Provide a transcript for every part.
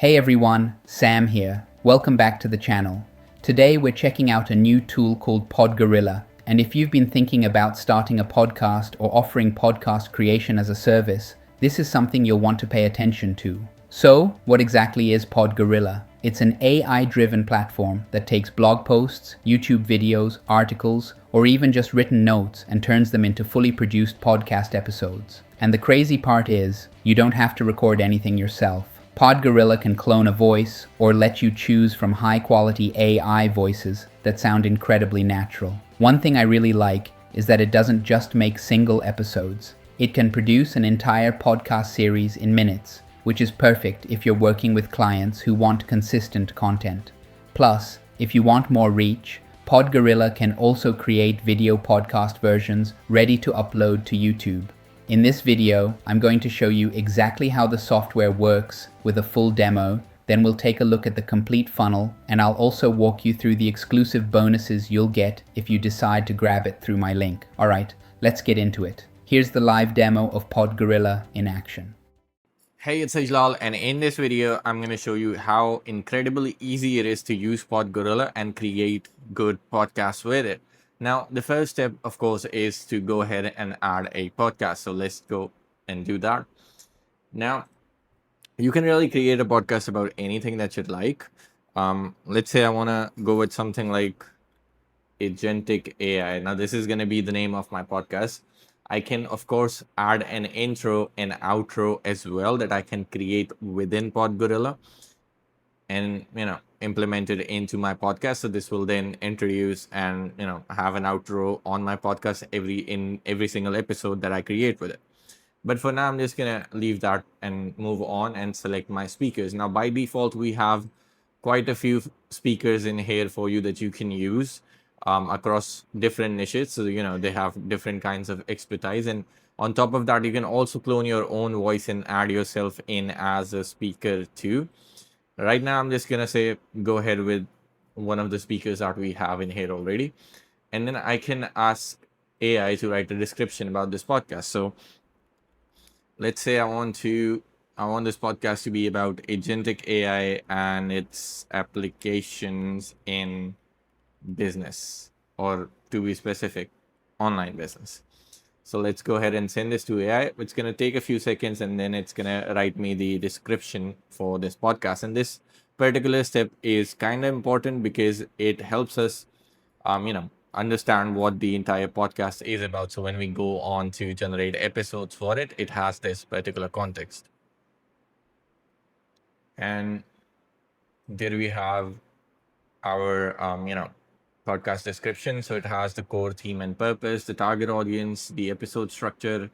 Hey everyone, Sam here. Welcome back to the channel. Today we're checking out a new tool called PodGorilla, and if you've been thinking about starting a podcast or offering podcast creation as a service, this is something you'll want to pay attention to. So, what exactly is PodGorilla? It's an AI-driven platform that takes blog posts, YouTube videos, articles, or even just written notes and turns them into fully produced podcast episodes. And the crazy part is, you don't have to record anything yourself. PodGorilla can clone a voice or let you choose from high-quality AI voices that sound incredibly natural. One thing I really like is that it doesn't just make single episodes. It can produce an entire podcast series in minutes, which is perfect if you're working with clients who want consistent content. Plus, if you want more reach, PodGorilla can also create video podcast versions ready to upload to YouTube. In this video, I'm going to show you exactly how the software works with a full demo, then we'll take a look at the complete funnel, and I'll also walk you through the exclusive bonuses you'll get if you decide to grab it through my link. Alright, let's get into it. Here's the live demo of PodGorilla in action. Hey, it's Ajlal, and in this video, I'm going to show you how incredibly easy it is to use PodGorilla and create good podcasts with it. Now, the first step, of course, is to go ahead and add a podcast. So let's go and do that. Now, you can really create a podcast about anything that you'd like. Let's say I want to go with something like agentic AI. Now, this is going to be the name of my podcast. I can, of course, add an intro and outro as well that I can create within PodGorilla and, implement it into my podcast. So this will then introduce and, have an outro on my podcast in every single episode that I create with it. But for now, I'm just going to leave that and move on and select my speakers. Now, by default, we have quite a few speakers in here for you that you can use across different niches. So, they have different kinds of expertise. And on top of that, you can also clone your own voice and add yourself in as a speaker too. Right now, I'm just going to say, go ahead with one of the speakers that we have in here already. And then I can ask AI to write a description about this podcast. So let's say I want this podcast to be about agentic AI and its applications in business, or to be specific, online business. So let's go ahead and send this to AI. It's going to take a few seconds, and then it's going to write me the description for this podcast. And this particular step is kind of important because it helps us, understand what the entire podcast is about. So when we go on to generate episodes for it, it has this particular context. And there we have our, podcast description. So it has the core theme and purpose, the target audience, the episode structure,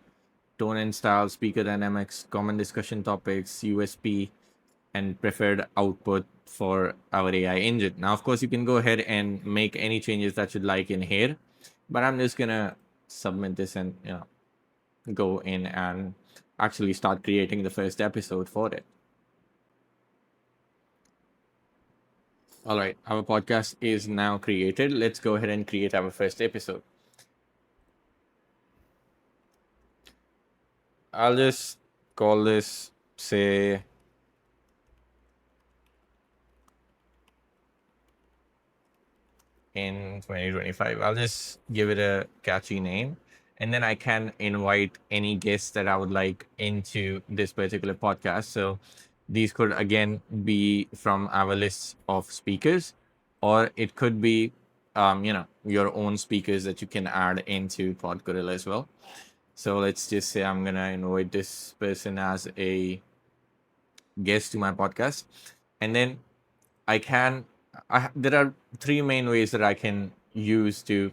tone and style, speaker dynamics, common discussion topics, USP, and preferred output for our AI engine. Now, of course, you can go ahead and make any changes that you'd like in here, but I'm just gonna submit this and go in and actually start creating the first episode for it. All right, our podcast is now created. Let's go ahead and create our first episode. I'll just call this, say, in 2025. I'll just give it a catchy name, and then I can invite any guests that I would like into this particular podcast. So these could again be from our list of speakers, or it could be your own speakers that you can add into PodGorilla as well. So let's just say I'm gonna invite this person as a guest to my podcast, and then there are three main ways that I can use to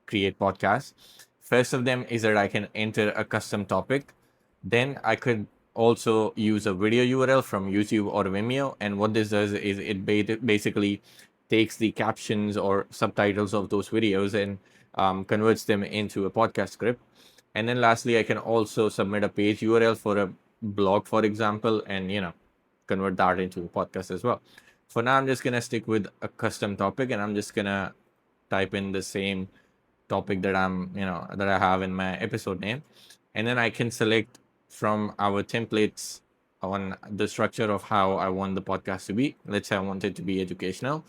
create podcasts. First of them is that I can enter a custom topic. Then I could also use a video URL from YouTube or Vimeo. And what this does is it basically takes the captions or subtitles of those videos and converts them into a podcast script. And then lastly, I can also submit a page URL for a blog, for example, and convert that into a podcast as well. For now, I'm just gonna stick with a custom topic, and I'm just gonna type in the same topic that I have in my episode name, and then I can select from our templates on the structure of how I want the podcast to be. Let's say I want it to be educational,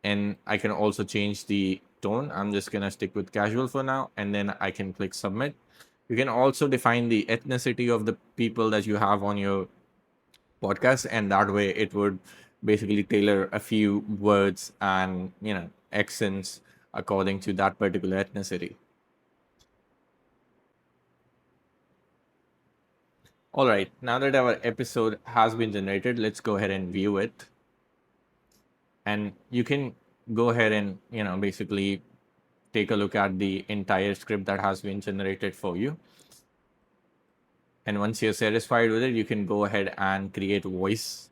and I can also change the tone. I'm just gonna stick with casual for now, and then I can click submit. You can also define the ethnicity of the people that you have on your podcast, and that way it would basically tailor a few words and accents according to that particular ethnicity. All right, now that our episode has been generated, let's go ahead and view it. And you can go ahead and basically take a look at the entire script that has been generated for you. And once you're satisfied with it, you can go ahead and create voices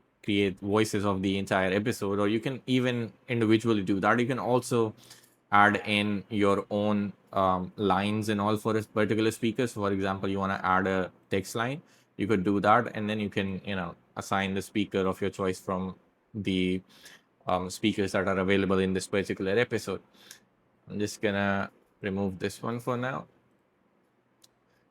of the entire episode, or you can even individually do that. You can also add in your own lines and all for a particular speaker. So for example, you want to add a text line, you could do that, and then you can assign the speaker of your choice from the speakers that are available in this particular episode. I'm just gonna remove this one for now.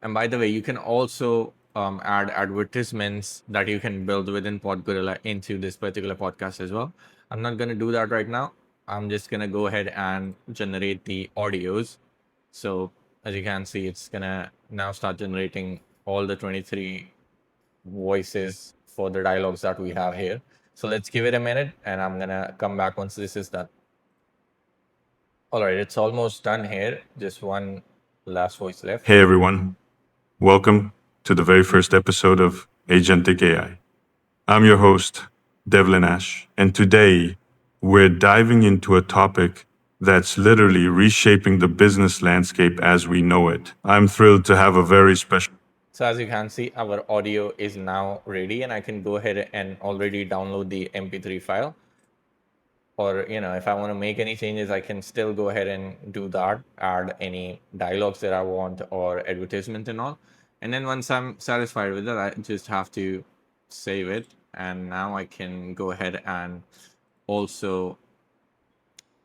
And by the way, you can also add advertisements that you can build within PodGorilla into this particular podcast as well. I'm not going to do that right now. I'm just going to go ahead and generate the audios. So as you can see, it's going to now start generating all the 23 voices for the dialogues that we have here. So let's give it a minute, and I'm going to come back once this is done. All right, it's almost done here. Just one last voice left. Hey everyone, welcome to the very first episode of Agentic AI. I'm your host, Devlin Ash, and today we're diving into a topic that's literally reshaping the business landscape as we know it. I'm thrilled to have a very special. So as you can see, our audio is now ready, and I can go ahead and already download the MP3 file. Or, if I want to make any changes, I can still go ahead and do that, add any dialogues that I want or advertisement and all. And then once I'm satisfied with it, I just have to save it. And now I can go ahead and also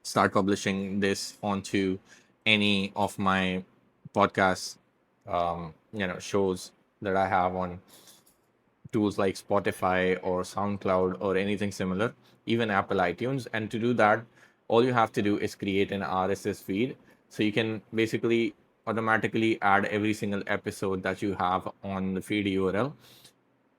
start publishing this onto any of my podcast shows that I have on tools like Spotify or SoundCloud or anything similar, even Apple iTunes. And to do that, all you have to do is create an RSS feed. So you can basically automatically add every single episode that you have on the feed URL.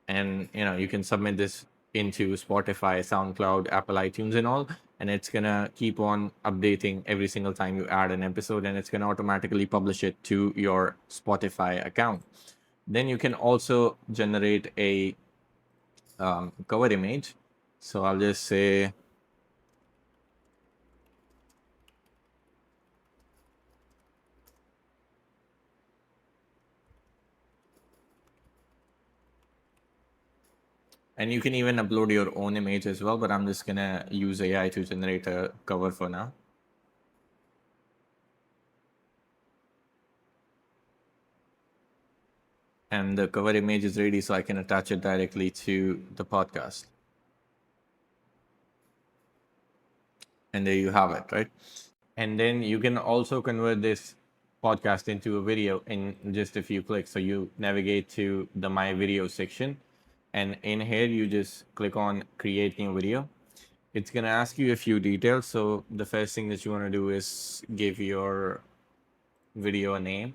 And you can submit this into Spotify, SoundCloud, Apple iTunes and all, and it's gonna keep on updating every single time you add an episode, and it's gonna automatically publish it to your Spotify account. Then you can also generate a cover image. So I'll just say and you can even upload your own image as well, but I'm just gonna use AI to generate a cover for now. And the cover image is ready, so I can attach it directly to the podcast. And there you have it, right? And then you can also convert this podcast into a video in just a few clicks. So you navigate to the My Video section, and in here you just click on Create New Video. It's going to ask you a few details. So the first thing that you want to do is give your video a name,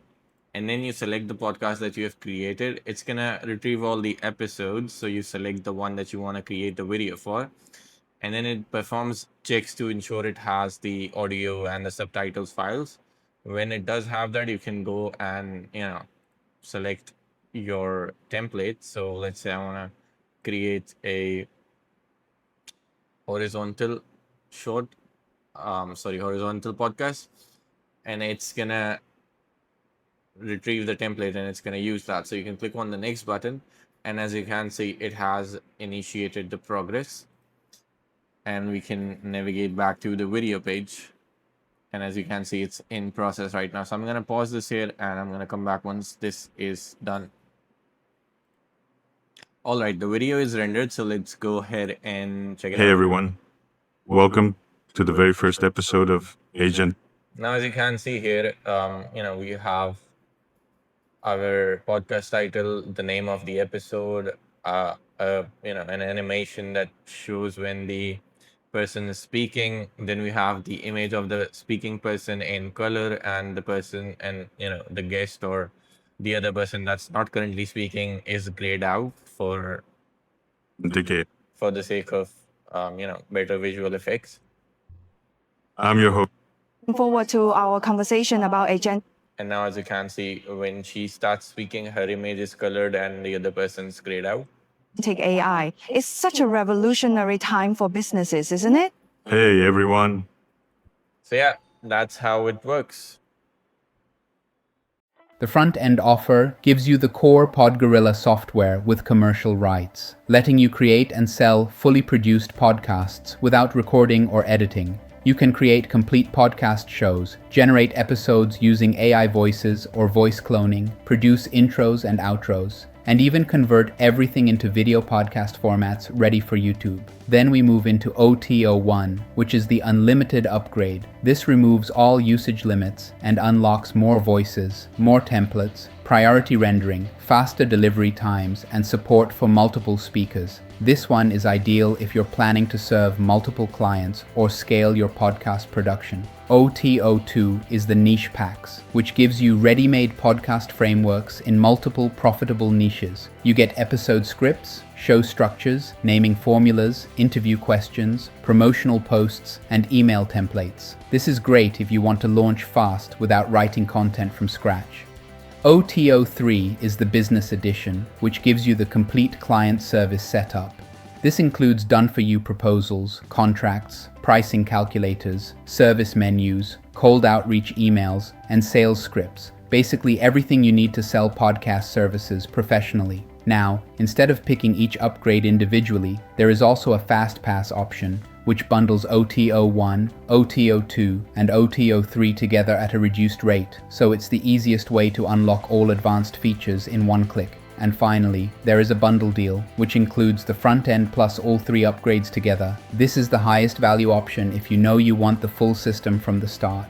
and then you select the podcast that you have created. It's going to retrieve all the episodes. So you select the one that you want to create the video for, and then it performs checks to ensure it has the audio and the subtitles files. When it does have that, you can go and select your template. So let's say I want to create a horizontal horizontal podcast, and it's gonna retrieve the template and it's gonna use that. So you can click on the next button, and as you can see, it has initiated the progress, and we can navigate back to the video page. And as you can see, it's in process right now. So I'm gonna pause this here, and I'm gonna come back once this is done. All right, the video is rendered, so let's go ahead and check it out. Hey everyone, welcome to the very first episode of Agent. Now, as you can see here, we have our podcast title, the name of the episode, an animation that shows when the person is speaking. Then we have the image of the speaking person in color, and the person and the guest or the other person that's not currently speaking is grayed out Decay. for the sake of better visual effects. I'm your host. Looking forward to our conversation about agent. And now, as you can see, when she starts speaking, her image is colored and the other person's grayed out. Take AI. It's such a revolutionary time for businesses, isn't it? Hey, everyone. So yeah, that's how it works. The front-end offer gives you the core PodGorilla software with commercial rights, letting you create and sell fully produced podcasts without recording or editing. You can create complete podcast shows, generate episodes using AI voices or voice cloning, produce intros and outros, and even convert everything into video podcast formats ready for YouTube. Then we move into OTO 1, which is the unlimited upgrade. This removes all usage limits and unlocks more voices, more templates, priority rendering, faster delivery times, and support for multiple speakers. This one is ideal if you're planning to serve multiple clients or scale your podcast production. OTO 2 is the niche packs, which gives you ready-made podcast frameworks in multiple profitable niches. You get episode scripts, show structures, naming formulas, interview questions, promotional posts, and email templates. This is great if you want to launch fast without writing content from scratch. OTO 3 is the business edition, which gives you the complete client service setup. This includes done-for-you proposals, contracts, pricing calculators, service menus, cold outreach emails, and sales scripts. Basically everything you need to sell podcast services professionally. Now, instead of picking each upgrade individually, there is also a fast pass option, which bundles OTO 1, OTO 2, and OTO 3 together at a reduced rate, so it's the easiest way to unlock all advanced features in one click. And finally, there is a bundle deal, which includes the front end plus all 3 upgrades together. This is the highest value option if you know you want the full system from the start.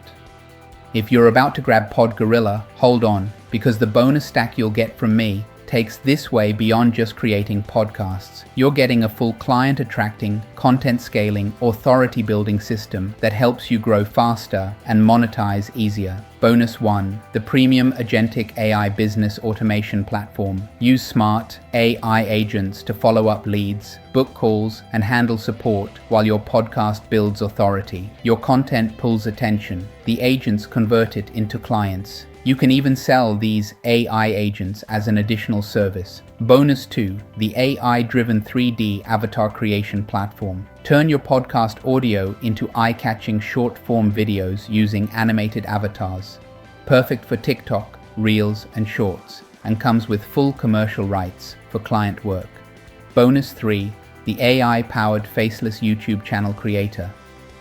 If you're about to grab PodGorilla, hold on, because the bonus stack you'll get from me takes this way beyond just creating podcasts. You're getting a full client attracting, content scaling, authority building system that helps you grow faster and monetize easier. Bonus 1, the premium agentic AI business automation platform. Use smart AI agents to follow up leads, book calls, and handle support while your podcast builds authority. Your content pulls attention. The agents convert it into clients. You can even sell these AI agents as an additional service. Bonus 2, the AI-driven 3D avatar creation platform. Turn your podcast audio into eye-catching short-form videos using animated avatars. Perfect for TikTok, Reels, and Shorts, and comes with full commercial rights for client work. Bonus 3, the AI-powered faceless YouTube channel creator.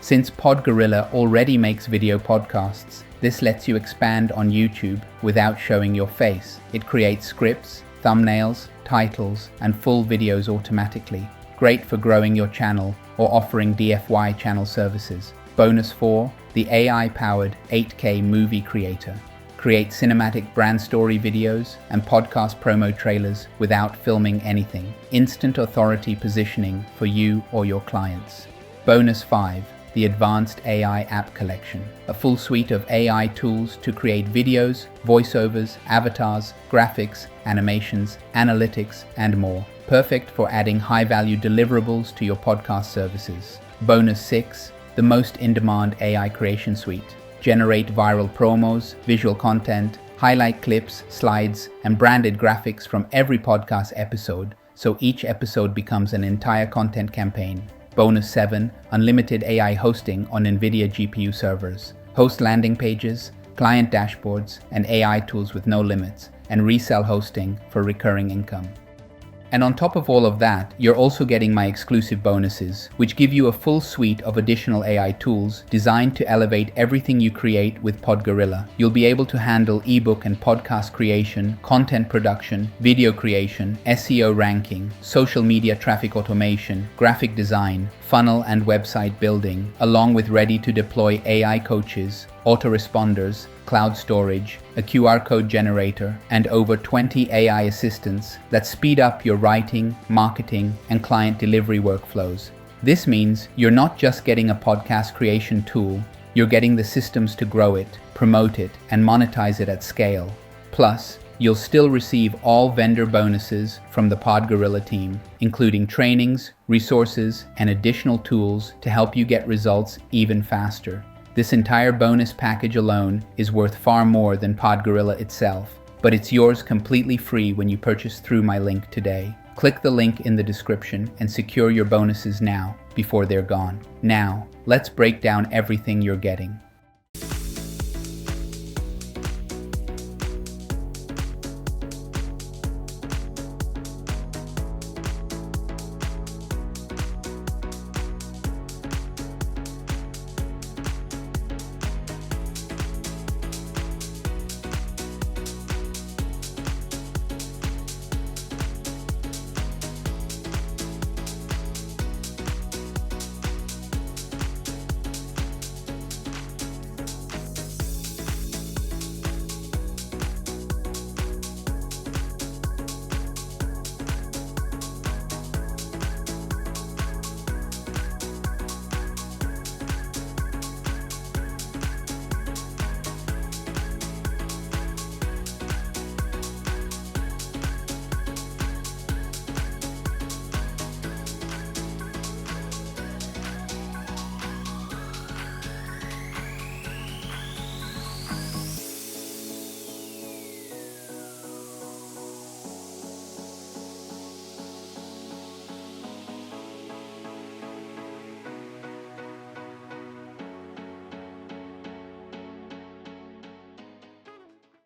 Since PodGorilla already makes video podcasts, this lets you expand on YouTube without showing your face. It creates scripts, thumbnails, titles, and full videos automatically. Great for growing your channel or offering DIY channel services. Bonus 4, the AI-powered 8K movie creator. Create cinematic brand story videos and podcast promo trailers without filming anything. Instant authority positioning for you or your clients. Bonus 5, the Advanced AI App Collection, a full suite of AI tools to create videos, voiceovers, avatars, graphics, animations, analytics, and more. Perfect for adding high-value deliverables to your podcast services. Bonus 6, the most in-demand AI creation suite. Generate viral promos, visual content, highlight clips, slides, and branded graphics from every podcast episode, so each episode becomes an entire content campaign. Bonus 7, unlimited AI hosting on NVIDIA GPU servers. Host landing pages, client dashboards, and AI tools with no limits, and resell hosting for recurring income. And on top of all of that, you're also getting my exclusive bonuses, which give you a full suite of additional AI tools designed to elevate everything you create with PodGorilla. You'll be able to handle ebook and podcast creation, content production, video creation, SEO ranking, social media traffic automation, graphic design, funnel and website building, along with ready-to-deploy AI coaches, autoresponders, cloud storage, a QR code generator, and over 20 AI assistants that speed up your writing, marketing, and client delivery workflows. This means you're not just getting a podcast creation tool, you're getting the systems to grow it, promote it, and monetize it at scale. Plus, you'll still receive all vendor bonuses from the PodGorilla team, including trainings, resources, and additional tools to help you get results even faster. This entire bonus package alone is worth far more than PodGorilla itself, but it's yours completely free when you purchase through my link today. Click the link in the description and secure your bonuses now, before they're gone. Now, let's break down everything you're getting.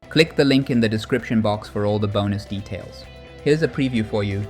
Click the link in the description box for all the bonus details. Here's a preview for you.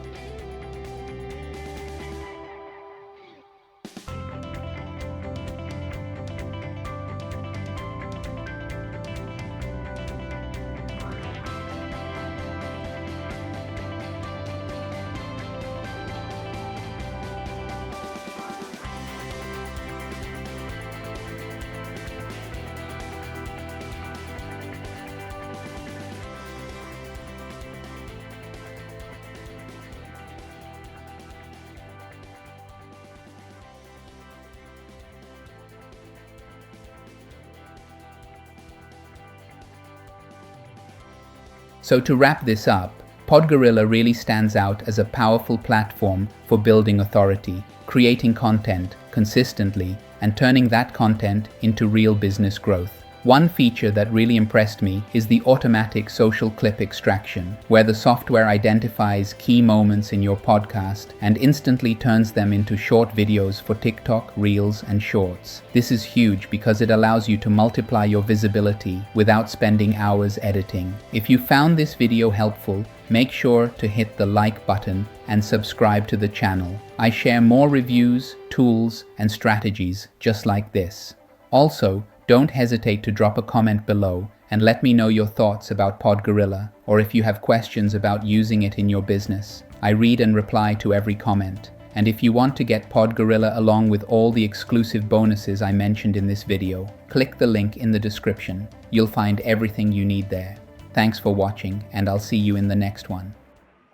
So to wrap this up, PodGorilla really stands out as a powerful platform for building authority, creating content consistently, and turning that content into real business growth. One feature that really impressed me is the automatic social clip extraction, where the software identifies key moments in your podcast and instantly turns them into short videos for TikTok, Reels, and Shorts. This is huge because it allows you to multiply your visibility without spending hours editing. If you found this video helpful, make sure to hit the like button and subscribe to the channel. I share more reviews, tools, and strategies just like this. Also, don't hesitate to drop a comment below and let me know your thoughts about PodGorilla, or if you have questions about using it in your business. I read and reply to every comment. And if you want to get PodGorilla along with all the exclusive bonuses I mentioned in this video, click the link in the description. You'll find everything you need there. Thanks for watching, and I'll see you in the next one.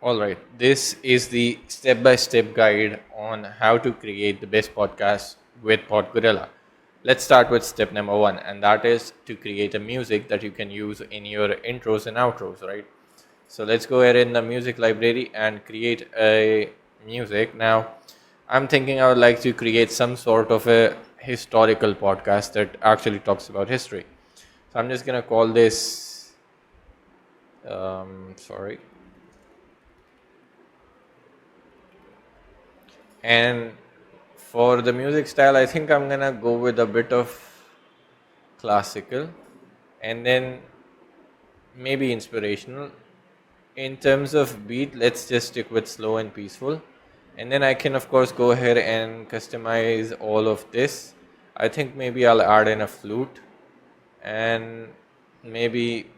Alright, this is the step-by-step guide on how to create the best podcast with PodGorilla. Let's start with step number 1, and that is to create a music that you can use in your intros and outros, right? So let's go ahead in the music library and create a music. Now, I'm thinking I would like to create some sort of a historical podcast that actually talks about history. So I'm just going to call this, and for the music style, I think I'm gonna go with a bit of classical and then maybe inspirational. In terms of beat, let's just stick with slow and peaceful. And then I can of course go ahead and customize all of this. I think maybe I'll add in a flute, and maybe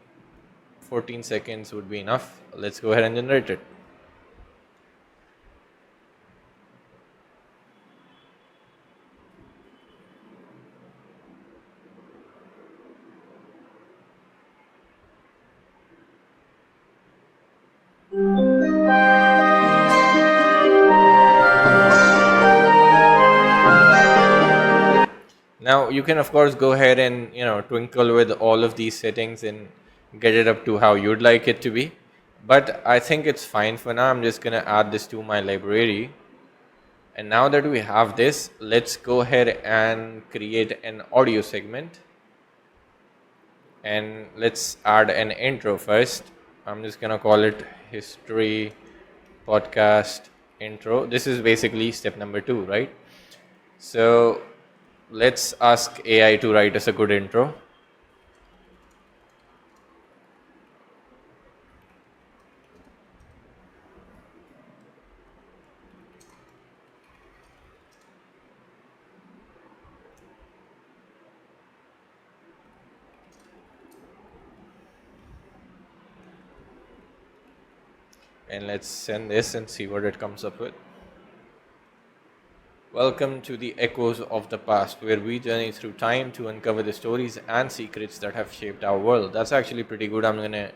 14 seconds would be enough. Let's go ahead and generate it. Now you can of course go ahead and twinkle with all of these settings and get it up to how you'd like it to be, but I think it's fine for now. I'm just gonna add this to my library, and now that we have this, let's go ahead and create an audio segment, and let's add an intro first. I'm just gonna call it history podcast intro. This is basically step number 2, right? So let's ask AI to write us a good intro. And let's send this and see what it comes up with. Welcome to the Echoes of the Past, where we journey through time to uncover the stories and secrets that have shaped our world. That's actually pretty good. I'm gonna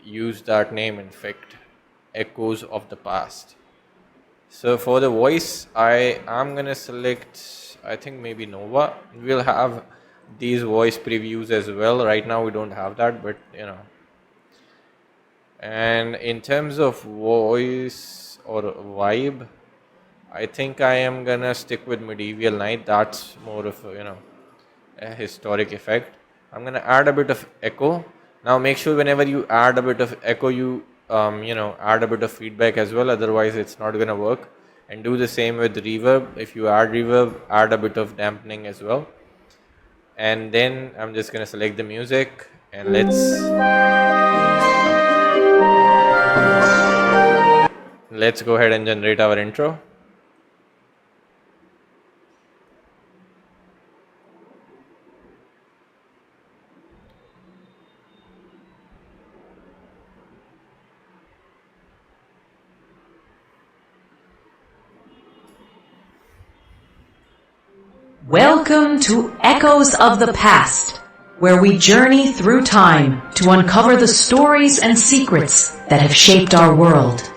use that name, in fact, Echoes of the Past. So for the voice, I am gonna select, I think maybe Nova. We'll have these voice previews as well. Right now we don't have that, but And in terms of voice or vibe, I think I am gonna stick with Medieval Night. That's more of a historic effect. I'm gonna add a bit of echo. Now make sure whenever you add a bit of echo, you add a bit of feedback as well. Otherwise, it's not gonna work. And do the same with reverb. If you add reverb, add a bit of dampening as well. And then I'm just gonna select the music, and let's go ahead and generate our intro. Welcome to Echoes of the Past, where we journey through time to uncover the stories and secrets that have shaped our world.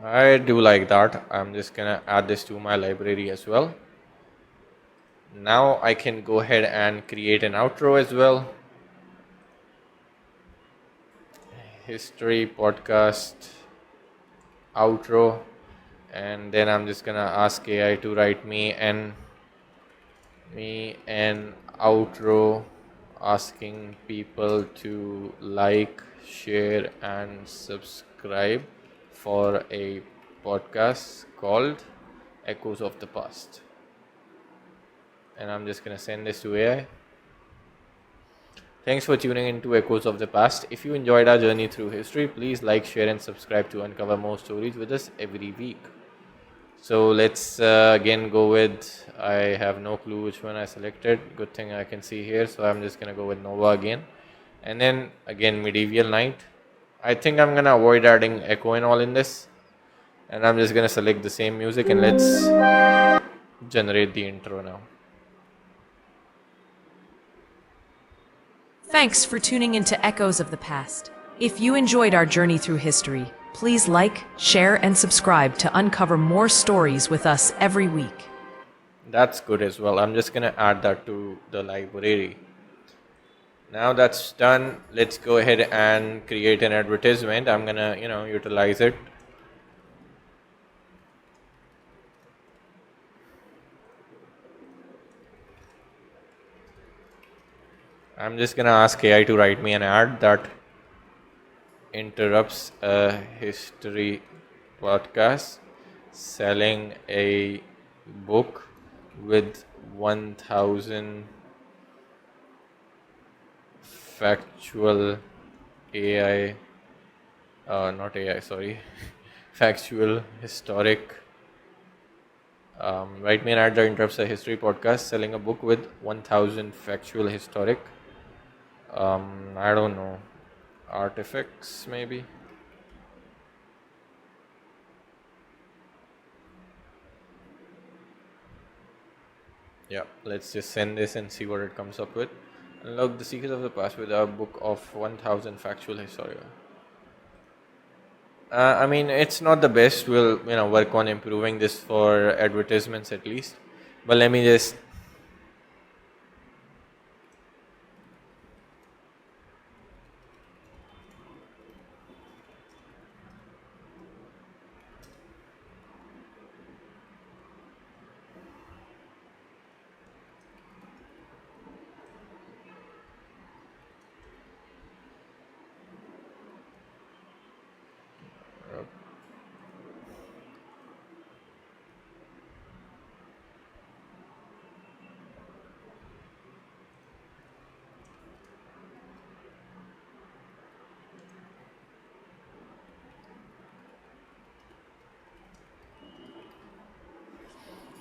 I do like that. I'm just gonna add this to my library as well. Now I can go ahead and create an outro as well. History podcast outro, and then I'm just gonna ask AI to write me an outro asking people to like, share, and subscribe for a podcast called Echoes of the Past. And I'm just gonna send this to AI. Thanks for tuning in to Echoes of the Past. If you enjoyed our journey through history, please like, share, and subscribe to uncover more stories with us every week. So let's again go with, I have no clue which one I selected. Good thing I can see here. So I'm just going to go with Nova again. And then again, Medieval Night. I think I'm going to avoid adding echo and all in this. And I'm just going to select the same music, and let's generate the intro now. Thanks for tuning into Echoes of the Past. If you enjoyed our journey through history, please like, share, and subscribe to uncover more stories with us every week. That's good as well. I'm just going to add that to the library. Now that's done, let's go ahead and create an advertisement. I'm going to, utilize it. I'm just going to ask AI to write me an ad that interrupts a history podcast selling a book with 1000 factual AI, not AI, sorry, factual historic. Write me an ad that interrupts a history podcast selling a book with 1000 factual historic. I don't know. Artifacts maybe. Yeah, let's just send this and see what it comes up with. Unlock the secrets of the past with a book of 1000 factual historical. I mean, it's not the best. We'll work on improving this for advertisements at least. But let me just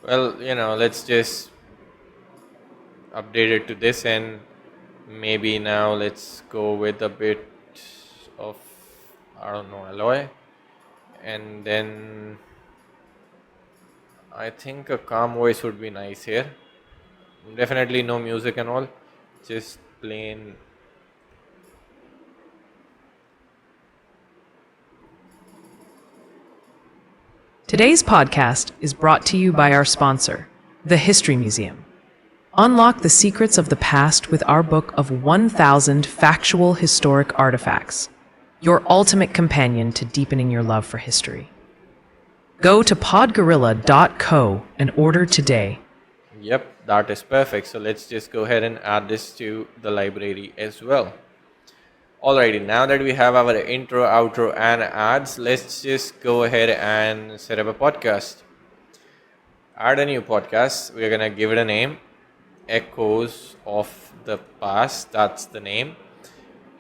Well, let's just update it to this, and maybe now let's go with a bit of, I don't know, alloy. And then I think a calm voice would be nice here. Definitely no music and all, just plain. Today's podcast is brought to you by our sponsor, the History Museum. Unlock the secrets of the past with our book of 1,000 factual historic artifacts, your ultimate companion to deepening your love for history. Go to podgorilla.co and order today. Yep, that is perfect. So let's just go ahead and add this to the library as well. Alrighty, now that we have our intro, outro, and ads, let's just go ahead and set up a podcast. Add a new podcast. We're gonna give it a name, Echoes of the Past. That's the name.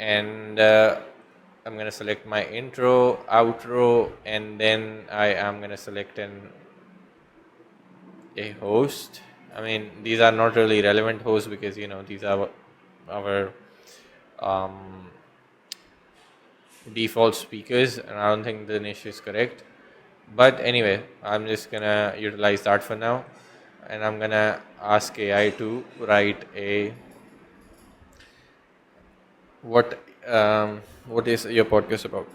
And I'm gonna select my intro, outro, and then I am gonna select a host. I mean, these are not really relevant hosts because these are our um, default speakers, and I don't think the niche is correct. But anyway, I'm just gonna utilize that for now, and I'm gonna ask AI to write a what is your podcast about?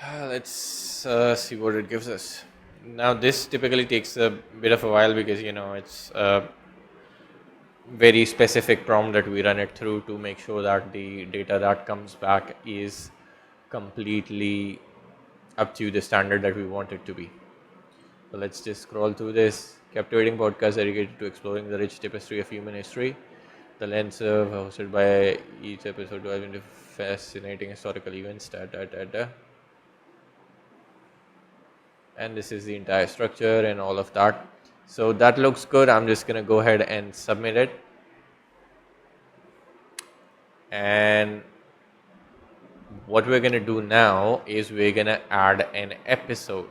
Let's see what it gives us. Now this typically takes a bit of a while because it's a very specific prompt that we run it through to make sure that the data that comes back is completely up to the standard that we want it to be. So let's just scroll through this. Captivating podcast dedicated to exploring the rich tapestry of human history. The lens of hosted by each episode dives into fascinating historical events. And this is the entire structure and all of that. So that looks good. I'm just gonna go ahead and submit it. And what we're gonna do now is we're gonna add an episode.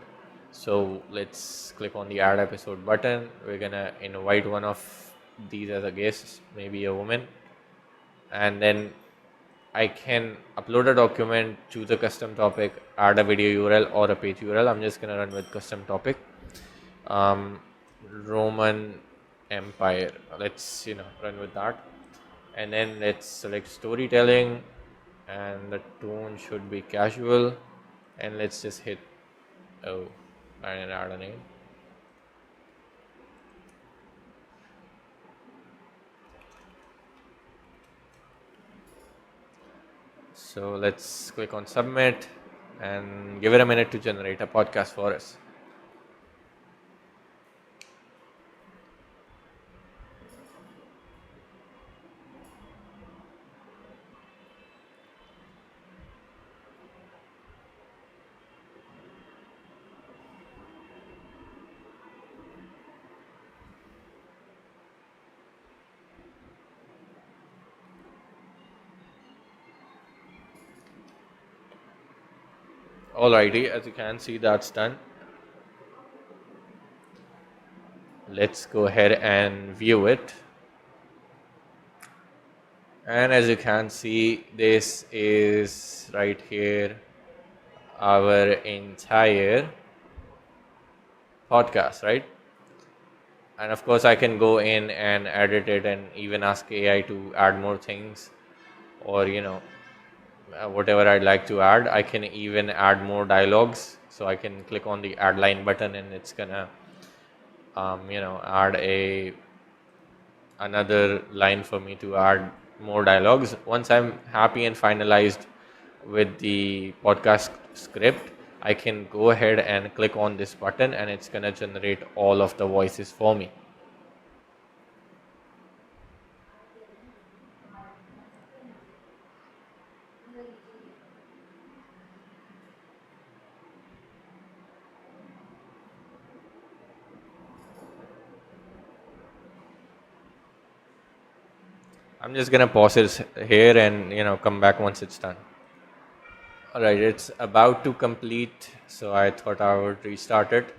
So let's click on the add episode button. We're gonna invite one of these as a guest, maybe a woman, and then I can upload a document, choose a custom topic, add a video URL or a page URL. I'm just gonna run with custom topic. Roman Empire. Let's run with that, and then let's select storytelling, and the tone should be casual, and let's just hit and add a name. So let's click on submit and give it a minute to generate a podcast for us. Alrighty, as you can see, that's done. Let's go ahead and view it. And as you can see, this is right here our entire podcast, right? And of course, I can go in and edit it and even ask AI to add more things, or whatever I'd like to add. I can even add more dialogues, so I can click on the add line button and it's gonna add another line for me to add more dialogues. Once I'm happy and finalized with the podcast script, I can go ahead and click on this button and it's gonna generate all of the voices for me. I'm just gonna pause it here and come back once it's done. All right, it's about to complete, so I thought I would restart it.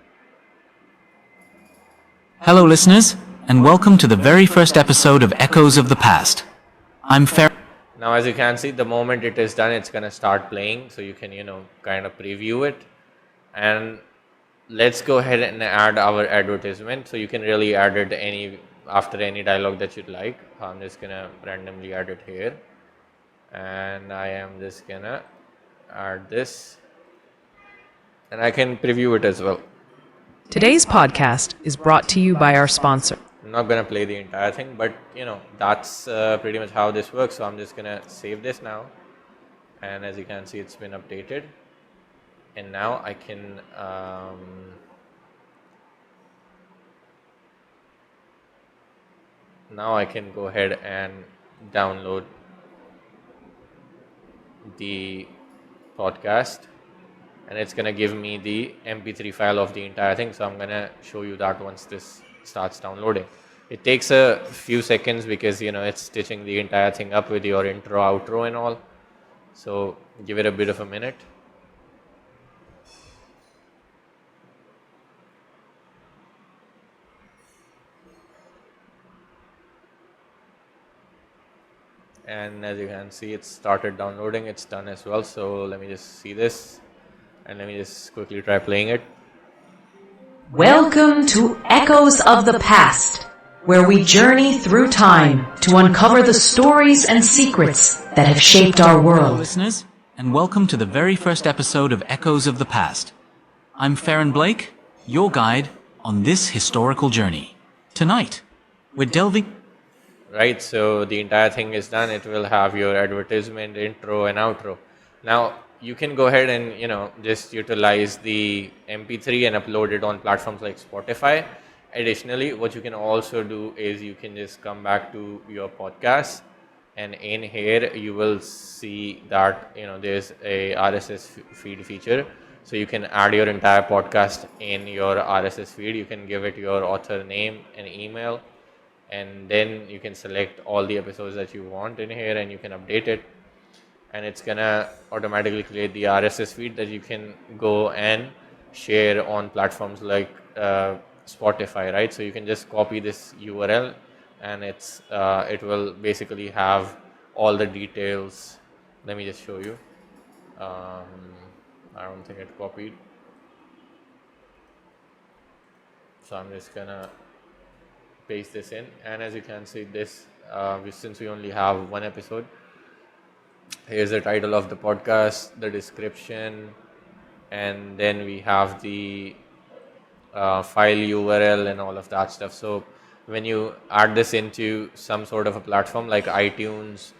Hello, listeners, and welcome to the very first episode of Echoes of the Past. I'm Fer. Now, as you can see, the moment it is done, it's gonna start playing, so you can kind of preview it. And let's go ahead and add our advertisement. So you can really add it after any dialogue that you'd like. I'm just gonna randomly add it here, and I am just gonna add this, and I can preview it as well. Today's podcast is brought to you by our sponsor. I'm not gonna play the entire thing, but that's pretty much how this works. So I'm just gonna save this now, and as you can see, it's been updated, and now I can go ahead and download the podcast, and it's gonna give me the MP3 file of the entire thing. So I'm gonna show you that once this starts downloading. It takes a few seconds because it's stitching the entire thing up with your intro, outro and all. So give it a bit of a minute. And as you can see, it started downloading. It's done as well. So let me just see this, and let me just quickly try playing it. Welcome to Echoes of the Past, where we journey through time to uncover the stories and secrets that have shaped our Hello, world. listeners, and welcome to the very first episode of Echoes of the Past. I'm Farron Blake, your guide on this historical journey. Tonight, we're delving... Right, so the entire thing is done. It will have your advertisement, intro and outro. Now you can go ahead and just utilize the MP3 and upload it on platforms like Spotify. Additionally, what you can also do is you can just come back to your podcast, and in here you will see that there's a RSS feed feature. So you can add your entire podcast in your RSS feed. You can give it your author name and email, and then you can select all the episodes that you want in here, and you can update it, and it's gonna automatically create the RSS feed that you can go and share on platforms like Spotify, right? So you can just copy this URL, and it will basically have all the details. Let me just show you. I don't think it copied, so I'm just gonna paste this in, and as you can see, this since we only have one episode, here's the title of the podcast, the description, and then we have the file URL and all of that stuff. So when you add this into some sort of a platform like iTunes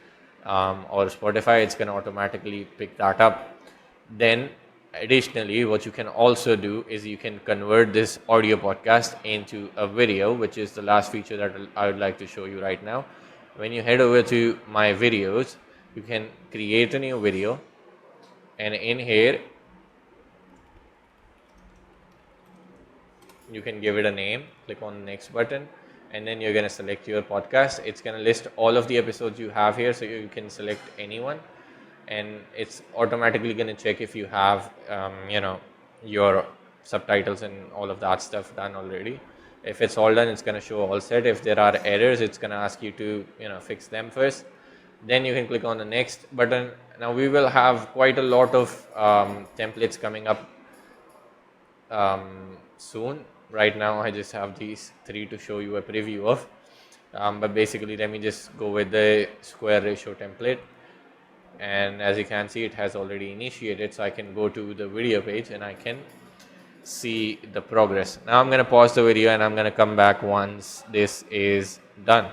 or Spotify, it's going to automatically pick that up. Then additionally, what you can also do is you can convert this audio podcast into a video, which is the last feature that I would like to show you right now. When you head over to my videos, you can create a new video, and in here you can give it a name. Click on the next button, and then you're going to select your podcast. It's going to list all of the episodes you have here, so you can select anyone, and it's automatically going to check if you have your subtitles and all of that stuff done already. If it's all done, it's going to show all set. If there are errors, it's going to ask you to fix them first. Then you can click on the next button. Now we will have quite a lot of templates coming up soon. Right now I just have these 3 to show you a preview of, but basically let me just go with the square ratio template, and as you can see, it has already initiated, so I can go to the video page and I can see the progress. Now I'm going to pause the video, and I'm going to come back once this is done.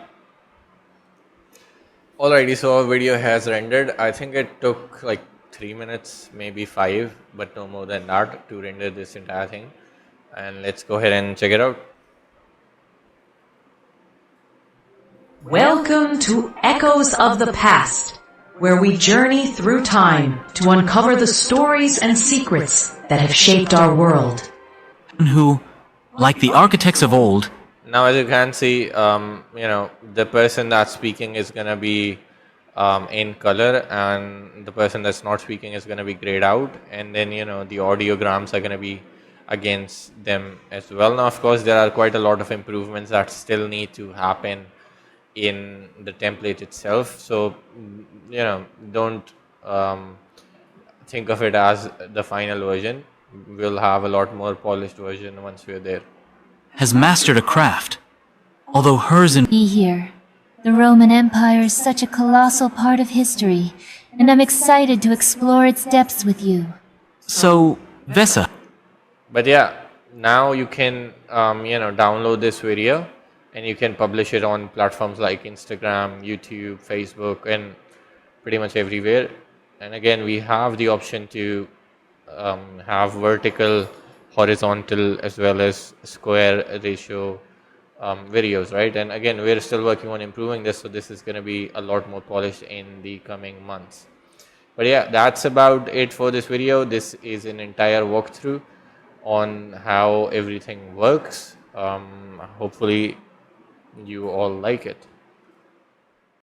Alrighty, so our video has rendered. I think it took like 3 minutes, maybe 5, but no more than that to render this entire thing. And let's go ahead and check it out. Welcome to Echoes of the Past, where we journey through time to uncover the stories and secrets that have shaped our world. Who, like the architects of old, Now, as you can see, the person that's speaking is going to be in color, and the person that's not speaking is going to be grayed out. And then, the audiograms are going to be against them as well. Now, of course, there are quite a lot of improvements that still need to happen in the template itself. So, don't think of it as the final version. We'll have a lot more polished version once we're there. Has mastered a craft, although hers in Be here. The Roman Empire is such a colossal part of history, and I'm excited to explore its depths with you. So, Vesa, But yeah, now you can download this video and you can publish it on platforms like Instagram, YouTube, Facebook, and pretty much everywhere. And again, we have the option to have vertical, horizontal, as well as square ratio videos, right? And again, we're still working on improving this, so this is going to be a lot more polished in the coming months. But yeah, that's about it for this video. This is an entire walkthrough on how everything works. Hopefully you all like it.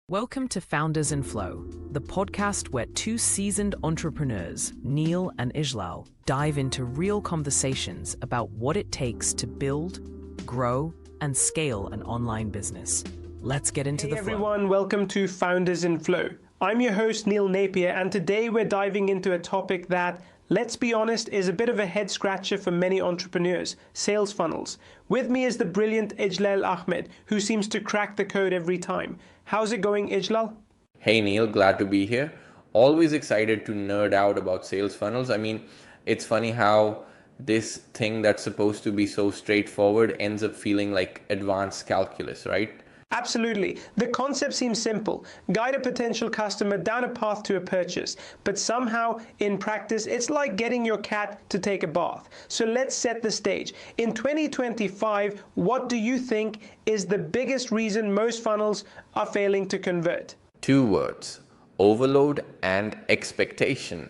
Welcome to Founders in Flow, the podcast where two seasoned entrepreneurs, Neil and Ijlal, dive into real conversations about what it takes to build, grow, and scale an online business. Let's get into the flow. Hey everyone, welcome to Founders in Flow. I'm your host Neil Napier, and today we're diving into a topic that, let's be honest, is a bit of a head scratcher for many entrepreneurs: sales funnels. With me is the brilliant Ijlal Ahmed, who seems to crack the code every time. How's it going, Ijlal? Hey Neil, glad to be here. Always excited to nerd out about sales funnels. I mean, it's funny how this thing that's supposed to be so straightforward ends up feeling like advanced calculus, right? Absolutely. The concept seems simple. Guide a potential customer down a path to a purchase. But somehow, in practice, it's like getting your cat to take a bath. So let's set the stage. In 2025, what do you think is the biggest reason most funnels are failing to convert? 2 words: overload and expectation.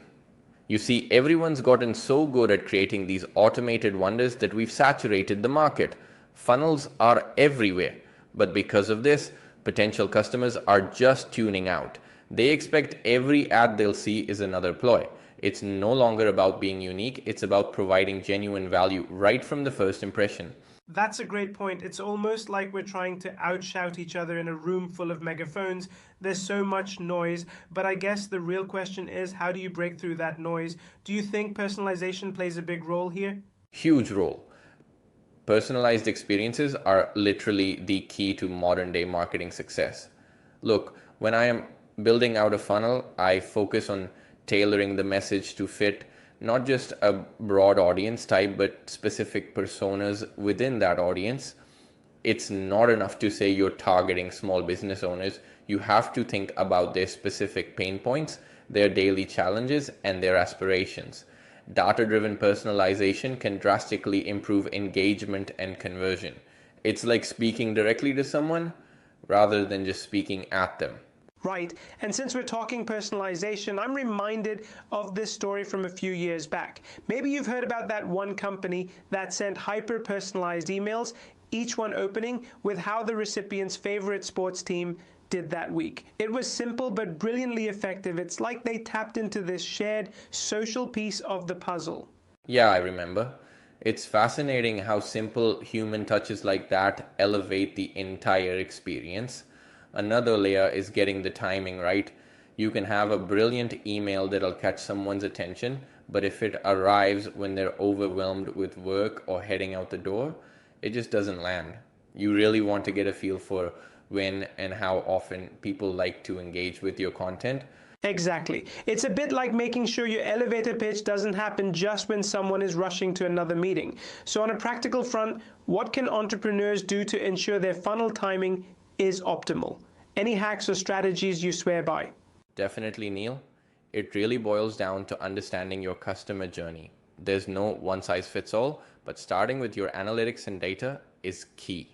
You see, everyone's gotten so good at creating these automated wonders that we've saturated the market. Funnels are everywhere. But because of this, potential customers are just tuning out. They expect every ad they'll see is another ploy. It's no longer about being unique, it's about providing genuine value right from the first impression. That's a great point. It's almost like we're trying to outshout each other in a room full of megaphones. There's so much noise, but I guess the real question is, how do you break through that noise? Do you think personalization plays a big role here? Huge role. Personalized experiences are literally the key to modern day marketing success. Look, when I am building out a funnel, I focus on tailoring the message to fit not just a broad audience type, but specific personas within that audience. It's not enough to say you're targeting small business owners. You have to think about their specific pain points, their daily challenges, and their aspirations. Data-driven personalization can drastically improve engagement and conversion. It's like speaking directly to someone rather than just speaking at them. Right, and since we're talking personalization, I'm reminded of this story from a few years back. Maybe you've heard about that one company that sent hyper-personalized emails, each one opening with how the recipient's favorite sports team did that week. It was simple but brilliantly effective. It's like they tapped into this shared social piece of the puzzle. Yeah, I remember. It's fascinating how simple human touches like that elevate the entire experience. Another layer is getting the timing right. You can have a brilliant email that'll catch someone's attention, but if it arrives when they're overwhelmed with work or heading out the door, it just doesn't land. You really want to get a feel for when and how often people like to engage with your content. Exactly. It's a bit like making sure your elevator pitch doesn't happen just when someone is rushing to another meeting. So on a practical front, what can entrepreneurs do to ensure their funnel timing is optimal? Any hacks or strategies you swear by? Definitely, Neil. It really boils down to understanding your customer journey. There's no one size fits all, but starting with your analytics and data is key.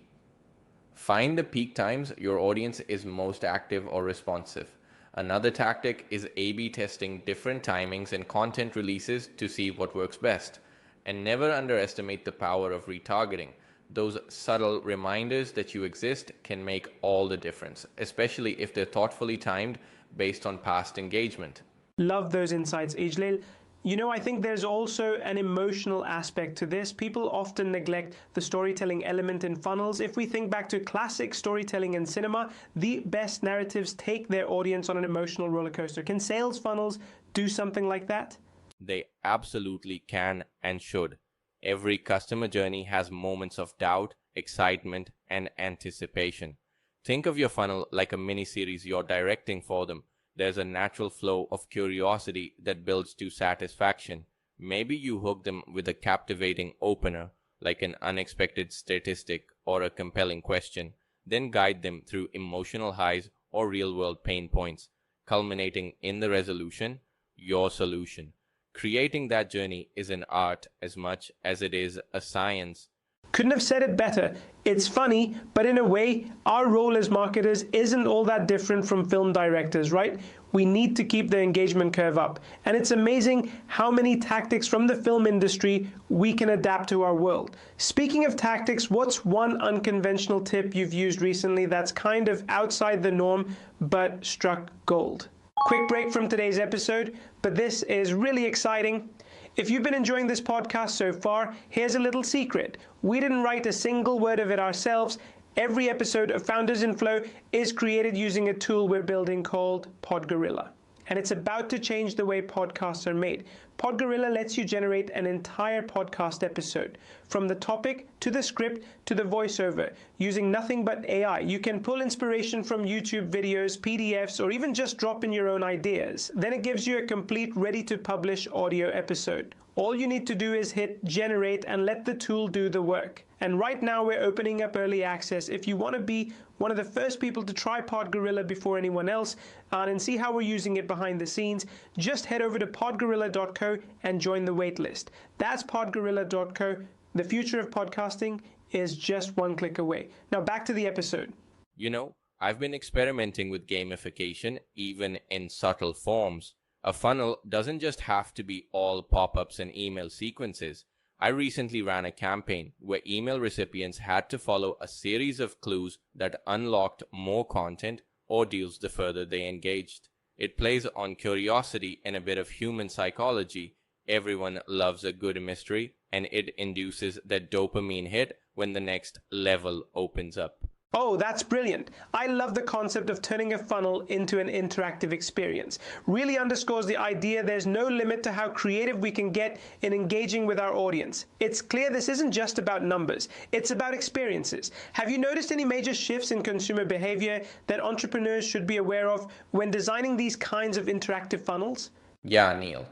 Find the peak times your audience is most active or responsive. Another tactic is A/B testing different timings and content releases to see what works best. And never underestimate the power of retargeting. Those subtle reminders that you exist can make all the difference, especially if they're thoughtfully timed based on past engagement. Love those insights, Ijlal. You know, I think there's also an emotional aspect to this. People often neglect the storytelling element in funnels. If we think back to classic storytelling in cinema, the best narratives take their audience on an emotional roller coaster. Can sales funnels do something like that? They absolutely can and should. Every customer journey has moments of doubt, excitement, and anticipation. Think of your funnel like a mini-series you're directing for them. There's a natural flow of curiosity that builds to satisfaction. Maybe you hook them with a captivating opener, like an unexpected statistic or a compelling question, then guide them through emotional highs or real-world pain points, culminating in the resolution, your solution. Creating that journey is an art as much as it is a science. Couldn't have said it better. It's funny, but in a way, our role as marketers isn't all that different from film directors, right? We need to keep the engagement curve up. And it's amazing how many tactics from the film industry we can adapt to our world. Speaking of tactics, what's one unconventional tip you've used recently that's kind of outside the norm but struck gold? Quick break from today's episode, but this is really exciting. If you've been enjoying this podcast so far, here's a little secret. We didn't write a single word of it ourselves. Every episode of Founders in Flow is created using a tool we're building called PodGorilla. And it's about to change the way podcasts are made. PodGorilla lets you generate an entire podcast episode, from the topic to the script to the voiceover, using nothing but AI. You can pull inspiration from YouTube videos, PDFs, or even just drop in your own ideas. Then it gives you a complete ready-to-publish audio episode. All you need to do is hit generate and let the tool do the work. And right now we're opening up early access. If you want to be one of the first people to try PodGorilla before anyone else and see how we're using it behind the scenes, just head over to podgorilla.co and join the waitlist. That's podgorilla.co. The future of podcasting is just one click away. Now back to the episode. You know, I've been experimenting with gamification, even in subtle forms. A funnel doesn't just have to be all pop-ups and email sequences. I recently ran a campaign where email recipients had to follow a series of clues that unlocked more content or deals the further they engaged. It plays on curiosity and a bit of human psychology. Everyone loves a good mystery, and it induces that dopamine hit when the next level opens up. Oh, that's brilliant. I love the concept of turning a funnel into an interactive experience. Really underscores the idea there's no limit to how creative we can get in engaging with our audience. It's clear this isn't just about numbers, it's about experiences. Have you noticed any major shifts in consumer behavior that entrepreneurs should be aware of when designing these kinds of interactive funnels? Yeah, Neil.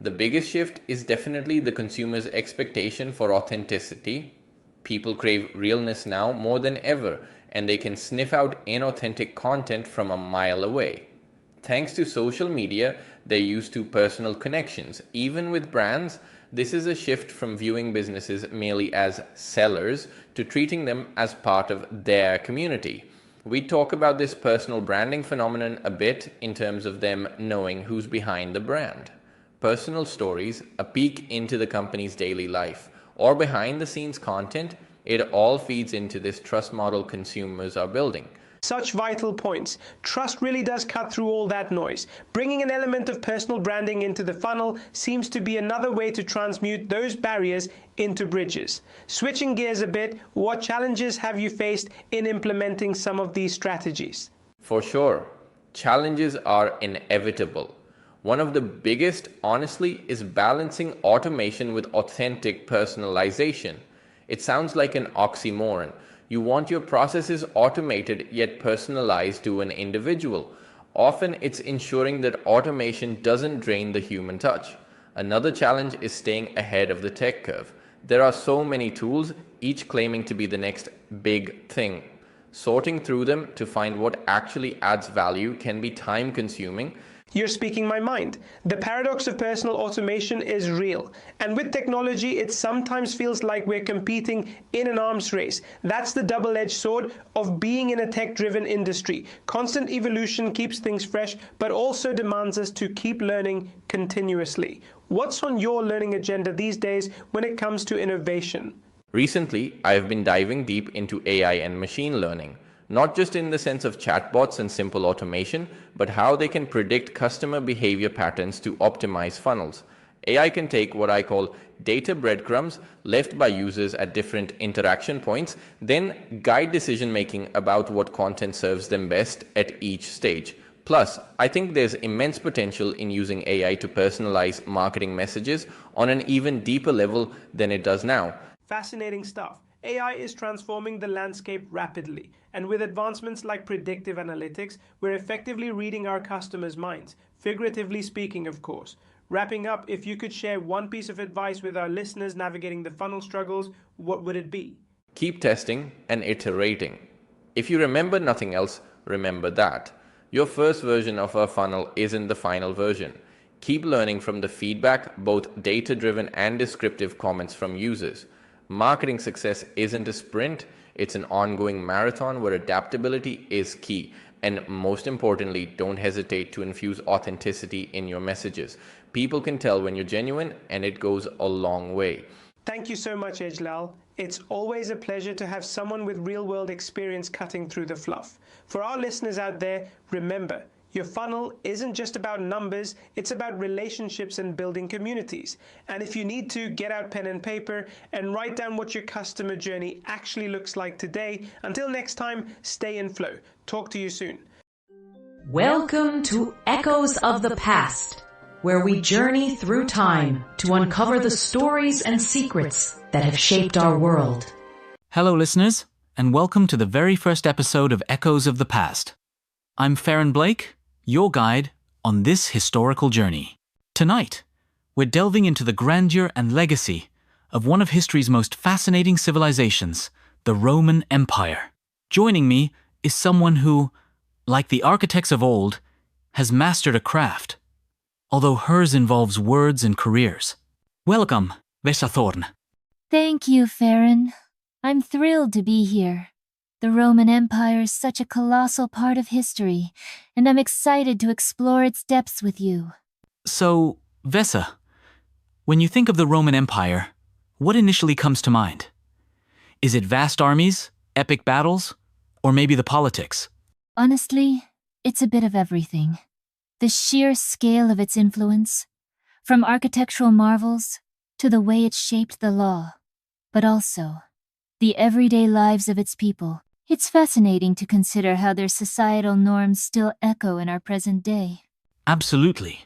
The biggest shift is definitely the consumer's expectation for authenticity. People crave realness now more than ever, and they can sniff out inauthentic content from a mile away. Thanks to social media, they're used to personal connections. Even with brands, this is a shift from viewing businesses merely as sellers to treating them as part of their community. We talk about this personal branding phenomenon a bit in terms of them knowing who's behind the brand. Personal stories, a peek into the company's daily life, or behind the scenes content, it all feeds into this trust model consumers are building. Such vital points. Trust really does cut through all that noise. Bringing an element of personal branding into the funnel seems to be another way to transmute those barriers into bridges. Switching gears a bit, what challenges have you faced in implementing some of these strategies? For sure, challenges are inevitable. One of the biggest, honestly, is balancing automation with authentic personalization. It sounds like an oxymoron. You want your processes automated yet personalized to an individual. Often it's ensuring that automation doesn't drain the human touch. Another challenge is staying ahead of the tech curve. There are so many tools, each claiming to be the next big thing. Sorting through them to find what actually adds value can be time-consuming. You're speaking my mind. The paradox of personal automation is real. And with technology, it sometimes feels like we're competing in an arms race. That's the double-edged sword of being in a tech-driven industry. Constant evolution keeps things fresh, but also demands us to keep learning continuously. What's on your learning agenda these days when it comes to innovation? Recently, I have been diving deep into AI and machine learning, not just in the sense of chatbots and simple automation, but how they can predict customer behavior patterns to optimize funnels. AI can take what I call data breadcrumbs left by users at different interaction points, then guide decision making about what content serves them best at each stage. Plus, I think there's immense potential in using AI to personalize marketing messages on an even deeper level than it does now. Fascinating stuff. AI is transforming the landscape rapidly, and with advancements like predictive analytics, we're effectively reading our customers' minds, figuratively speaking, of course. Wrapping up, if you could share one piece of advice with our listeners navigating the funnel struggles, what would it be? Keep testing and iterating. If you remember nothing else, remember that. Your first version of a funnel isn't the final version. Keep learning from the feedback, both data-driven and descriptive comments from users. Marketing success isn't a sprint, it's an ongoing marathon where adaptability is key. And most importantly, don't hesitate to infuse authenticity in your messages. People can tell when you're genuine, and it goes a long way. Thank you so much, Ejlal. It's always a pleasure to have someone with real-world experience cutting through the fluff. For our listeners out there, remember, your funnel isn't just about numbers, it's about relationships and building communities. And if you need to, get out pen and paper and write down what your customer journey actually looks like today. Until next time, stay in flow. Talk to you soon. Welcome to Echoes of the Past, where we journey through time to uncover the stories and secrets that have shaped our world. Hello, listeners, and welcome to the very first episode of Echoes of the Past. I'm Farron Blake, your guide on this historical journey. Tonight, we're delving into the grandeur and legacy of one of history's most fascinating civilizations, the Roman Empire. Joining me is someone who, like the architects of old, has mastered a craft, although hers involves words and careers. Welcome, Vesa Thorn. Thank you, Farron. I'm thrilled to be here. The Roman Empire is such a colossal part of history, and I'm excited to explore its depths with you. So, Vesa, when you think of the Roman Empire, what initially comes to mind? Is it vast armies, epic battles, or maybe the politics? Honestly, it's a bit of everything. The sheer scale of its influence, from architectural marvels to the way it shaped the law, but also the everyday lives of its people. It's fascinating to consider how their societal norms still echo in our present day. Absolutely.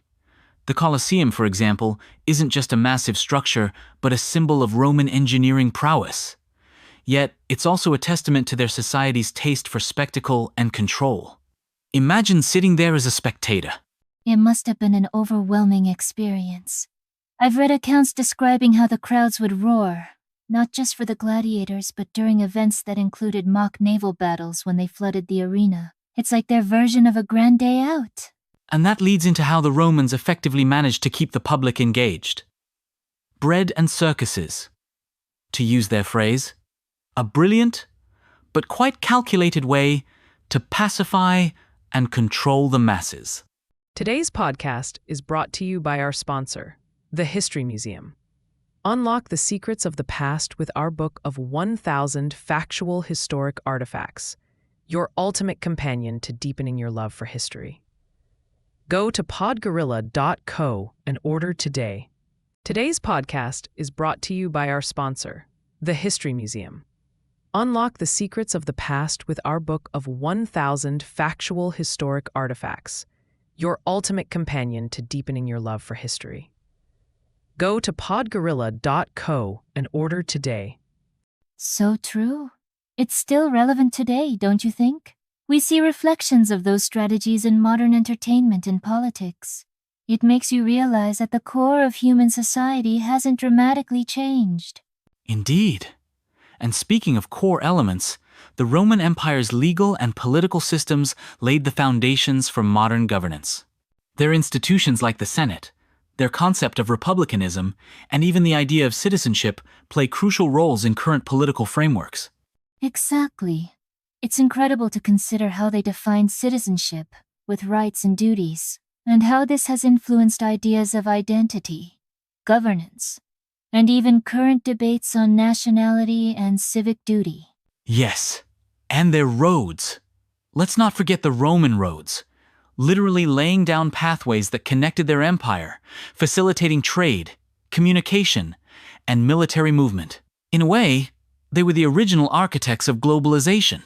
The Colosseum, for example, isn't just a massive structure, but a symbol of Roman engineering prowess. Yet, it's also a testament to their society's taste for spectacle and control. Imagine sitting there as a spectator. It must have been an overwhelming experience. I've read accounts describing how the crowds would roar, not just for the gladiators, but during events that included mock naval battles when they flooded the arena. It's like their version of a grand day out. And that leads into how the Romans effectively managed to keep the public engaged. Bread and circuses, to use their phrase, a brilliant, but quite calculated way to pacify and control the masses. Today's podcast is brought to you by our sponsor, the History Museum. Unlock the secrets of the past with our book of 1,000 factual historic artifacts, your ultimate companion to deepening your love for history. Go to PodGorilla.co and order today. Today's podcast is brought to you by our sponsor, the History Museum. Unlock the secrets of the past with our book of 1,000 factual historic artifacts, your ultimate companion to deepening your love for history. Go to PodGorilla.co and order today. So true. It's still relevant today, don't you think? We see reflections of those strategies in modern entertainment and politics. It makes you realize that the core of human society hasn't dramatically changed. Indeed. And speaking of core elements, the Roman Empire's legal and political systems laid the foundations for modern governance. Their institutions like the Senate, their concept of republicanism, and even the idea of citizenship play crucial roles in current political frameworks. Exactly. It's incredible to consider how they defined citizenship, with rights and duties, and how this has influenced ideas of identity, governance, and even current debates on nationality and civic duty. Yes, and their roads. Let's not forget the Roman roads, literally laying down pathways that connected their empire, facilitating trade, communication, and military movement. In a way, they were the original architects of globalization.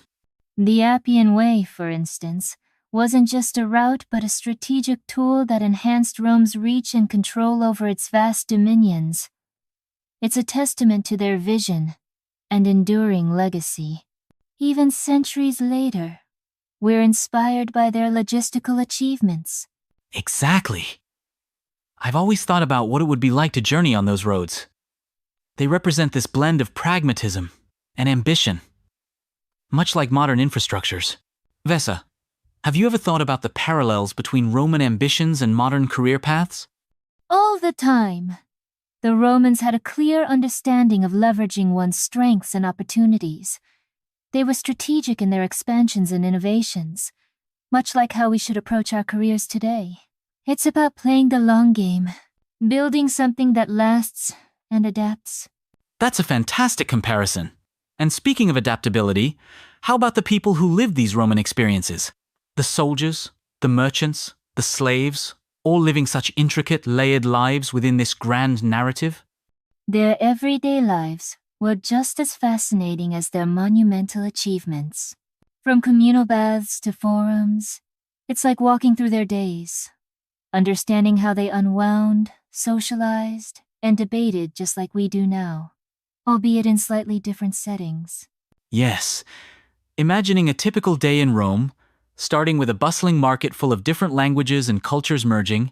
The Appian Way, for instance, wasn't just a route but a strategic tool that enhanced Rome's reach and control over its vast dominions. It's a testament to their vision and enduring legacy. Even centuries later, we're inspired by their logistical achievements. Exactly. I've always thought about what it would be like to journey on those roads. They represent this blend of pragmatism and ambition, much like modern infrastructures. Vesa, have you ever thought about the parallels between Roman ambitions and modern career paths? All the time. The Romans had a clear understanding of leveraging one's strengths and opportunities. They were strategic in their expansions and innovations, much like how we should approach our careers today. It's about playing the long game, building something that lasts and adapts. That's a fantastic comparison. And speaking of adaptability, how about the people who lived these Roman experiences? The soldiers, the merchants, the slaves, all living such intricate, layered lives within this grand narrative? Their everyday lives were just as fascinating as their monumental achievements. From communal baths to forums, it's like walking through their days, understanding how they unwound, socialized, and debated just like we do now, albeit in slightly different settings. Yes. Imagining a typical day in Rome, starting with a bustling market full of different languages and cultures merging,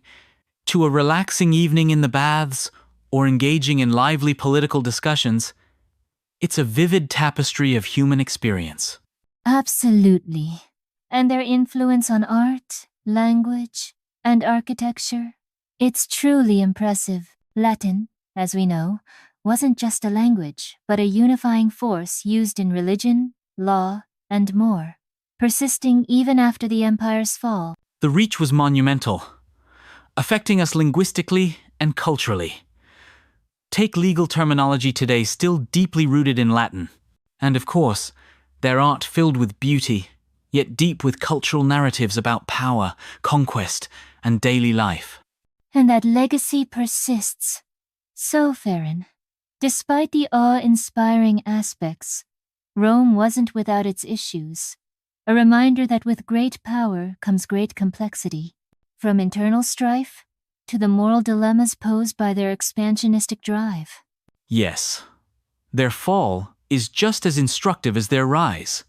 to a relaxing evening in the baths or engaging in lively political discussions, it's a vivid tapestry of human experience. Absolutely. And their influence on art, language, and architecture? It's truly impressive. Latin, as we know, wasn't just a language, but a unifying force used in religion, law, and more, persisting even after the empire's fall. The reach was monumental, affecting us linguistically and culturally. Take legal terminology today still deeply rooted in Latin. And of course, their art filled with beauty, yet deep with cultural narratives about power, conquest, and daily life. And that legacy persists. So, Farron, despite the awe-inspiring aspects, Rome wasn't without its issues. A reminder that with great power comes great complexity, from internal strife to the moral dilemmas posed by their expansionistic drive. Yes, their fall is just as instructive as their rise.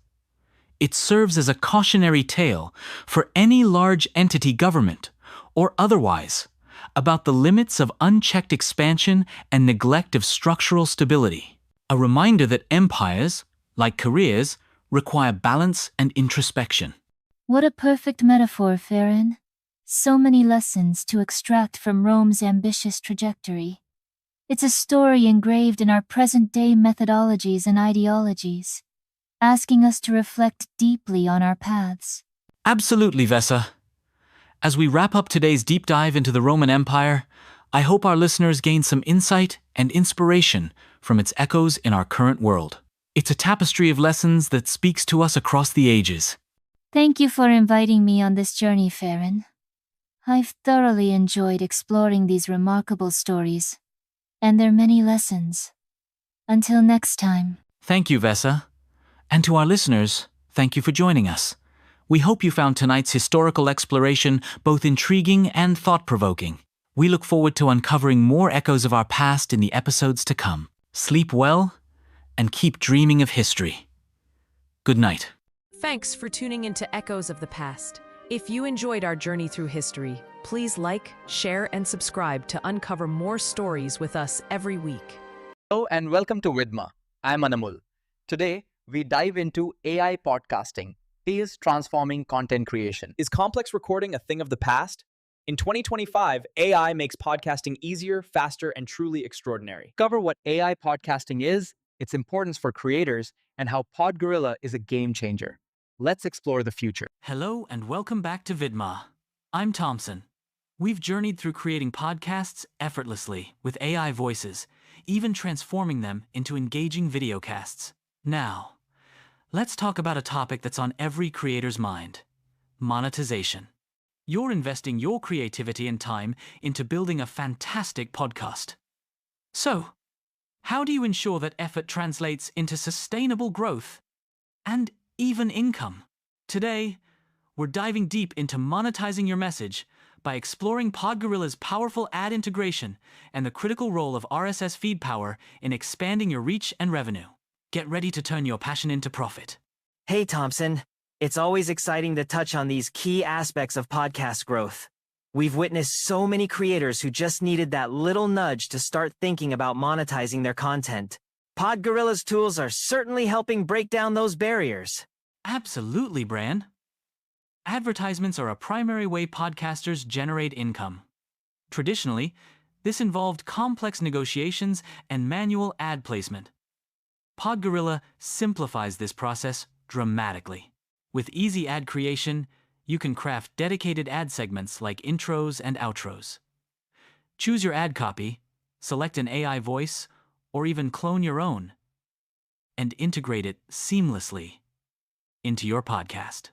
It serves as a cautionary tale for any large entity government, or otherwise, about the limits of unchecked expansion and neglect of structural stability. A reminder that empires, like careers, require balance and introspection. What a perfect metaphor, Farron. So many lessons to extract from Rome's ambitious trajectory. It's a story engraved in our present-day methodologies and ideologies, asking us to reflect deeply on our paths. Absolutely, Vesa. As we wrap up today's deep dive into the Roman Empire, I hope our listeners gain some insight and inspiration from its echoes in our current world. It's a tapestry of lessons that speaks to us across the ages. Thank you for inviting me on this journey, Farron. I've thoroughly enjoyed exploring these remarkable stories and their many lessons. Until next time. Thank you, Vesa. And to our listeners, thank you for joining us. We hope you found tonight's historical exploration both intriguing and thought-provoking. We look forward to uncovering more echoes of our past in the episodes to come. Sleep well and keep dreaming of history. Good night. Thanks for tuning into Echoes of the Past. If you enjoyed our journey through history, please like, share, and subscribe to uncover more stories with us every week. Hello and welcome to Vidma. I'm Anamul. Today, we dive into AI podcasting, is transforming content creation. Is complex recording a thing of the past? In 2025, AI makes podcasting easier, faster, and truly extraordinary. Cover what AI podcasting is, its importance for creators, and how PodGorilla is a game changer. Let's explore the future. Hello and welcome back to Vidma. I'm Thompson. We've journeyed through creating podcasts effortlessly with AI voices, even transforming them into engaging videocasts. Now, let's talk about a topic that's on every creator's mind: monetization. You're investing your creativity and time into building a fantastic podcast. So, how do you ensure that effort translates into sustainable growth and even income? Today, we're diving deep into monetizing your message by exploring PodGorilla's powerful ad integration and the critical role of RSS feed power in expanding your reach and revenue. Get ready to turn your passion into profit. Hey Thompson, it's always exciting to touch on these key aspects of podcast growth. We've witnessed so many creators who just needed that little nudge to start thinking about monetizing their content. PodGorilla's tools are certainly helping break down those barriers. Absolutely, Bran. Advertisements are a primary way podcasters generate income. Traditionally, this involved complex negotiations and manual ad placement. PodGorilla simplifies this process dramatically. With easy ad creation, you can craft dedicated ad segments like intros and outros. Choose your ad copy, select an AI voice, or even clone your own, and integrate it seamlessly into your podcast.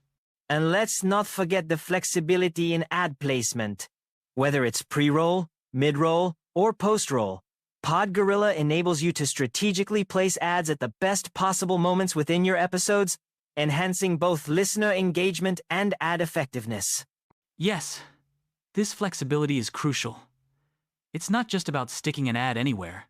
And let's not forget the flexibility in ad placement. Whether it's pre-roll, mid-roll, or post-roll, PodGorilla enables you to strategically place ads at the best possible moments within your episodes, enhancing both listener engagement and ad effectiveness. Yes, this flexibility is crucial. It's not just about sticking an ad anywhere.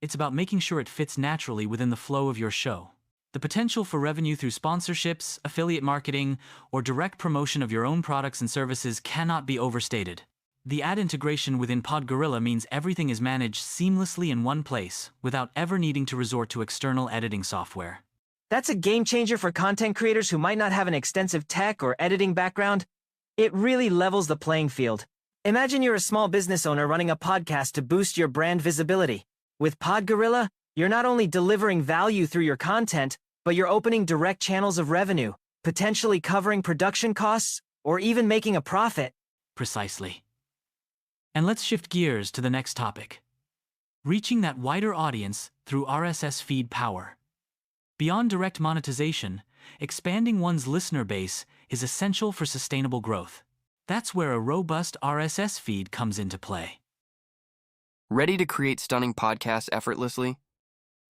It's about making sure it fits naturally within the flow of your show. The potential for revenue through sponsorships, affiliate marketing, or direct promotion of your own products and services cannot be overstated. The ad integration within PodGorilla means everything is managed seamlessly in one place, without ever needing to resort to external editing software. That's a game changer for content creators who might not have an extensive tech or editing background. It really levels the playing field. Imagine you're a small business owner running a podcast to boost your brand visibility. With PodGorilla, you're not only delivering value through your content, but you're opening direct channels of revenue, potentially covering production costs, or even making a profit. Precisely. And let's shift gears to the next topic: reaching that wider audience through RSS feed power. Beyond direct monetization, expanding one's listener base is essential for sustainable growth. That's where a robust RSS feed comes into play. Ready to create stunning podcasts effortlessly?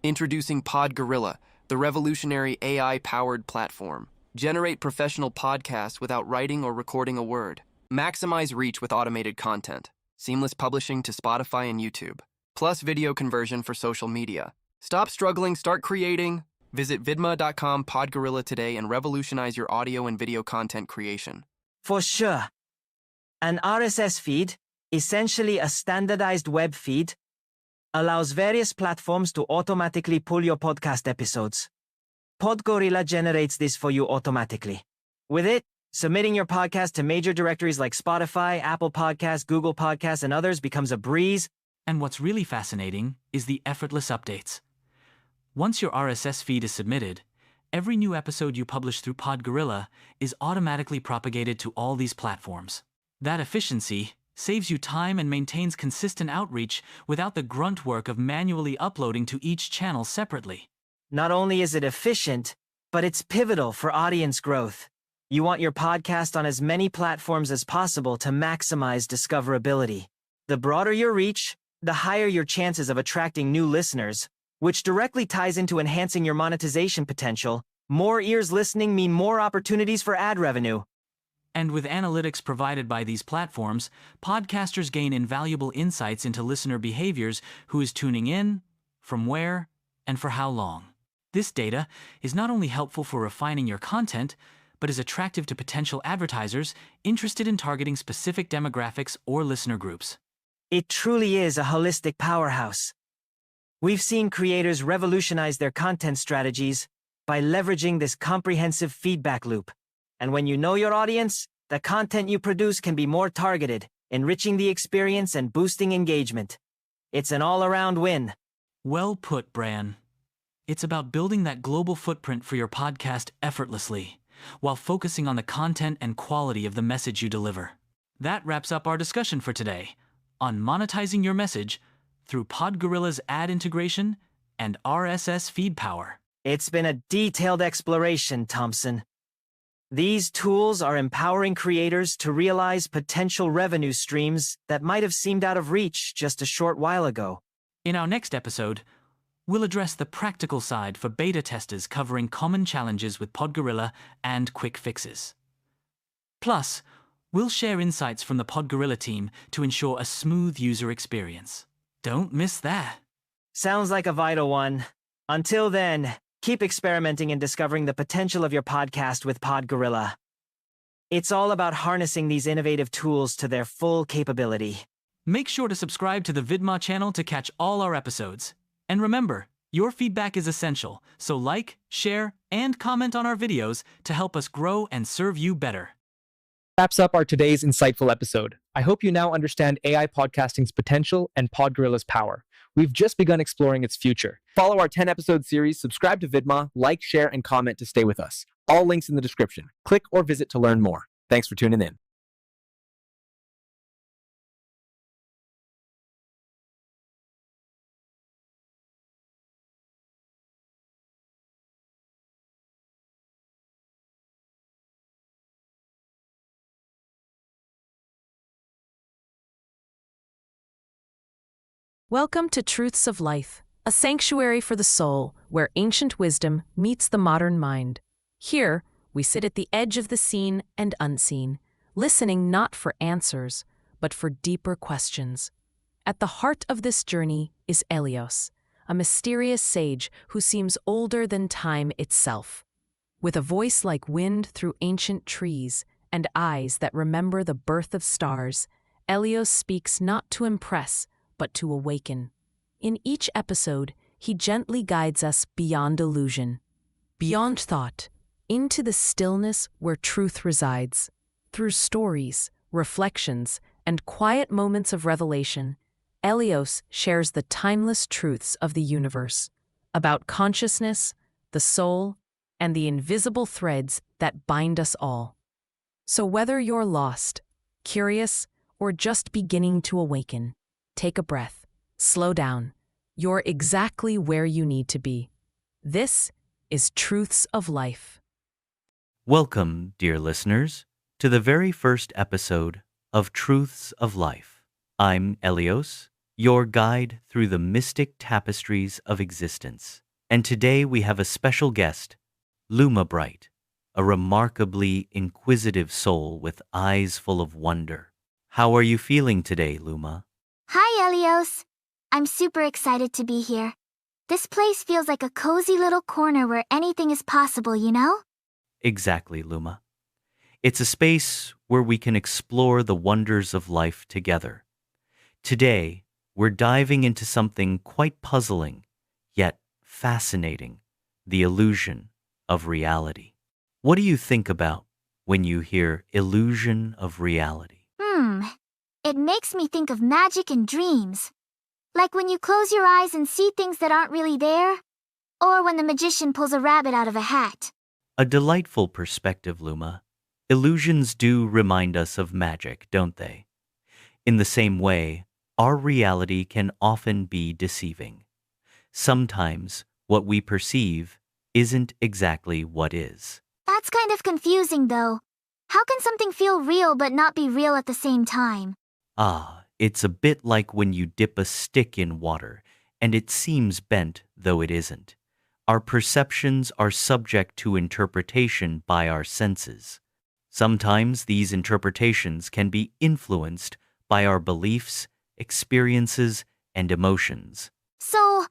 Introducing PodGorilla, the revolutionary AI-powered platform. Generate professional podcasts without writing or recording a word. Maximize reach with automated content. Seamless publishing to Spotify and YouTube. Plus video conversion for social media. Stop struggling, start creating. Visit vidma.com PodGorilla today and revolutionize your audio and video content creation. For sure. An RSS feed, essentially a standardized web feed, allows various platforms to automatically pull your podcast episodes. PodGorilla generates this for you automatically. With it, submitting your podcast to major directories like Spotify, Apple Podcasts, Google Podcasts, and others becomes a breeze. And what's really fascinating is the effortless updates. Once your RSS feed is submitted, every new episode you publish through PodGorilla is automatically propagated to all these platforms. That efficiency saves you time and maintains consistent outreach without the grunt work of manually uploading to each channel separately. Not only is it efficient, but it's pivotal for audience growth. You want your podcast on as many platforms as possible to maximize discoverability. The broader your reach, the higher your chances of attracting new listeners, which directly ties into enhancing your monetization potential. More ears listening mean more opportunities for ad revenue. And with analytics provided by these platforms, podcasters gain invaluable insights into listener behaviors, who is tuning in, from where, and for how long. This data is not only helpful for refining your content, but is attractive to potential advertisers interested in targeting specific demographics or listener groups. It truly is a holistic powerhouse. We've seen creators revolutionize their content strategies by leveraging this comprehensive feedback loop. And when you know your audience, the content you produce can be more targeted, enriching the experience and boosting engagement. It's an all-around win. Well put, Bran. It's about building that global footprint for your podcast effortlessly, while focusing on the content and quality of the message you deliver. That wraps up our discussion for today on monetizing your message through PodGorilla's ad integration and RSS feed power. It's been a detailed exploration, Thompson. These tools are empowering creators to realize potential revenue streams that might have seemed out of reach just a short while ago. In our next episode, we'll address the practical side for beta testers, covering common challenges with PodGorilla and quick fixes. Plus, we'll share insights from the PodGorilla team to ensure a smooth user experience. Don't miss that. Sounds like a vital one. Until then, keep experimenting and discovering the potential of your podcast with PodGorilla. It's all about harnessing these innovative tools to their full capability. Make sure to subscribe to the Vidma channel to catch all our episodes. And remember, your feedback is essential, so like, share, and comment on our videos to help us grow and serve you better. Wraps up our today's insightful episode. I hope you now understand AI podcasting's potential and PodGorilla's power. We've just begun exploring its future. Follow our 10-episode series, subscribe to Vidma, like, share, and comment to stay with us. All links in the description. Click or visit to learn more. Thanks for tuning in. Welcome to Truths of Life, a sanctuary for the soul where ancient wisdom meets the modern mind. Here, we sit at the edge of the seen and unseen, listening not for answers, but for deeper questions. At the heart of this journey is Elios, a mysterious sage who seems older than time itself. With a voice like wind through ancient trees and eyes that remember the birth of stars, Elios speaks not to impress, but to awaken. In each episode, he gently guides us beyond illusion, beyond thought, into the stillness where truth resides. Through stories, reflections, and quiet moments of revelation, Elios shares the timeless truths of the universe, about consciousness, the soul, and the invisible threads that bind us all. So whether you're lost, curious, or just beginning to awaken, take a breath, slow down. You're exactly where you need to be. This is Truths of Life. Welcome, dear listeners, to the very first episode of Truths of Life. I'm Elios, your guide through the mystic tapestries of existence. And today we have a special guest, Luma Bright, a remarkably inquisitive soul with eyes full of wonder. How are you feeling today, Luma? Hi, Elios. I'm super excited to be here. This place feels like a cozy little corner where anything is possible, you know? Exactly, Luma. It's a space where we can explore the wonders of life together. Today, we're diving into something quite puzzling, yet fascinating, the illusion of reality. What do you think about when you hear illusion of reality? It makes me think of magic and dreams. Like when you close your eyes and see things that aren't really there, or when the magician pulls a rabbit out of a hat. A delightful perspective, Luma. Illusions do remind us of magic, don't they? In the same way, our reality can often be deceiving. Sometimes what we perceive isn't exactly what is. That's kind of confusing, though. How can something feel real but not be real at the same time? It's a bit like when you dip a stick in water and it seems bent, though it isn't. Our perceptions are subject to interpretation by our senses. Sometimes these interpretations can be influenced by our beliefs, experiences, and emotions. So,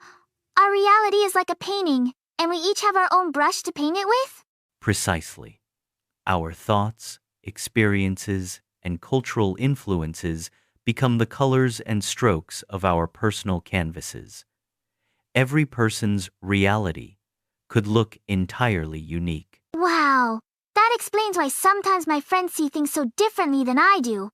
our reality is like a painting, and we each have our own brush to paint it with? Precisely. Our thoughts, experiences, and cultural influences become the colors and strokes of our personal canvases. Every person's reality could look entirely unique. Wow, that explains why sometimes my friends see things so differently than I do.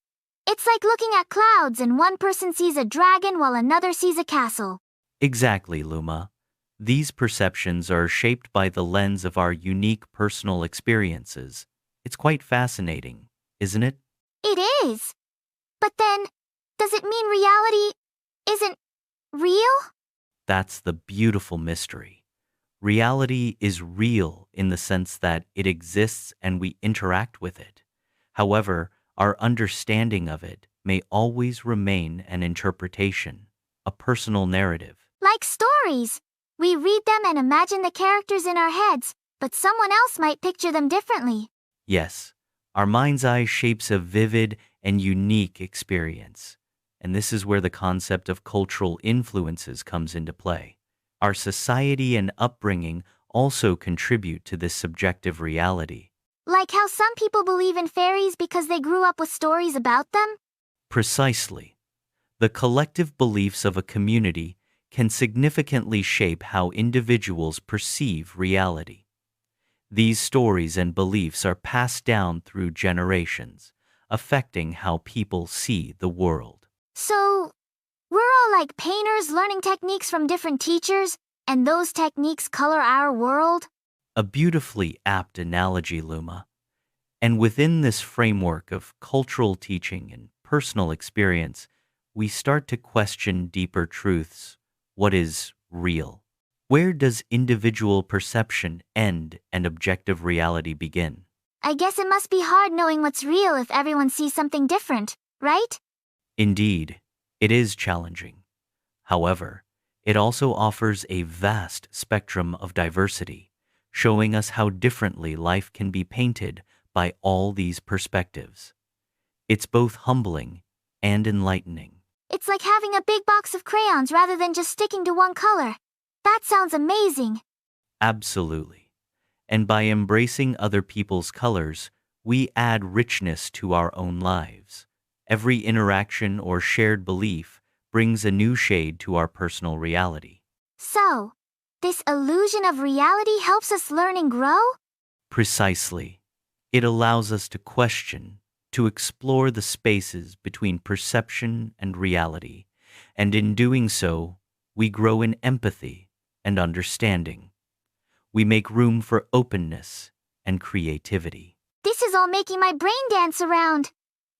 It's like looking at clouds and one person sees a dragon while another sees a castle. Exactly, Luma. These perceptions are shaped by the lens of our unique personal experiences. It's quite fascinating, isn't it? It is. But then, does it mean reality isn't Real? That's the beautiful mystery. Reality is real in the sense that it exists and we interact with it. However, our understanding of it may always remain an interpretation, a personal narrative. Like stories. We read them and imagine the characters in our heads, but someone else might picture them differently. Yes, our mind's eye shapes a vivid and unique experience. And this is where the concept of cultural influences comes into play. Our society and upbringing also contribute to this subjective reality. Like how some people believe in fairies because they grew up with stories about them? Precisely. The collective beliefs of a community can significantly shape how individuals perceive reality. These stories and beliefs are passed down through generations, affecting how people see the world. So, we're all like painters learning techniques from different teachers, and those techniques color our world? A beautifully apt analogy, Luma. And within this framework of cultural teaching and personal experience, we start to question deeper truths. What is real? Where does individual perception end and objective reality begin? I guess it must be hard knowing what's real if everyone sees something different, right? Indeed, it is challenging. However, it also offers a vast spectrum of diversity, showing us how differently life can be painted by all these perspectives. It's both humbling and enlightening. It's like having a big box of crayons rather than just sticking to one color. That sounds amazing. Absolutely. And by embracing other people's colors, we add richness to our own lives. Every interaction or shared belief brings a new shade to our personal reality. So, this illusion of reality helps us learn and grow? Precisely. It allows us to question, to explore the spaces between perception and reality, and in doing so, we grow in empathy and understanding. We make room for openness and creativity. This is all making my brain dance around.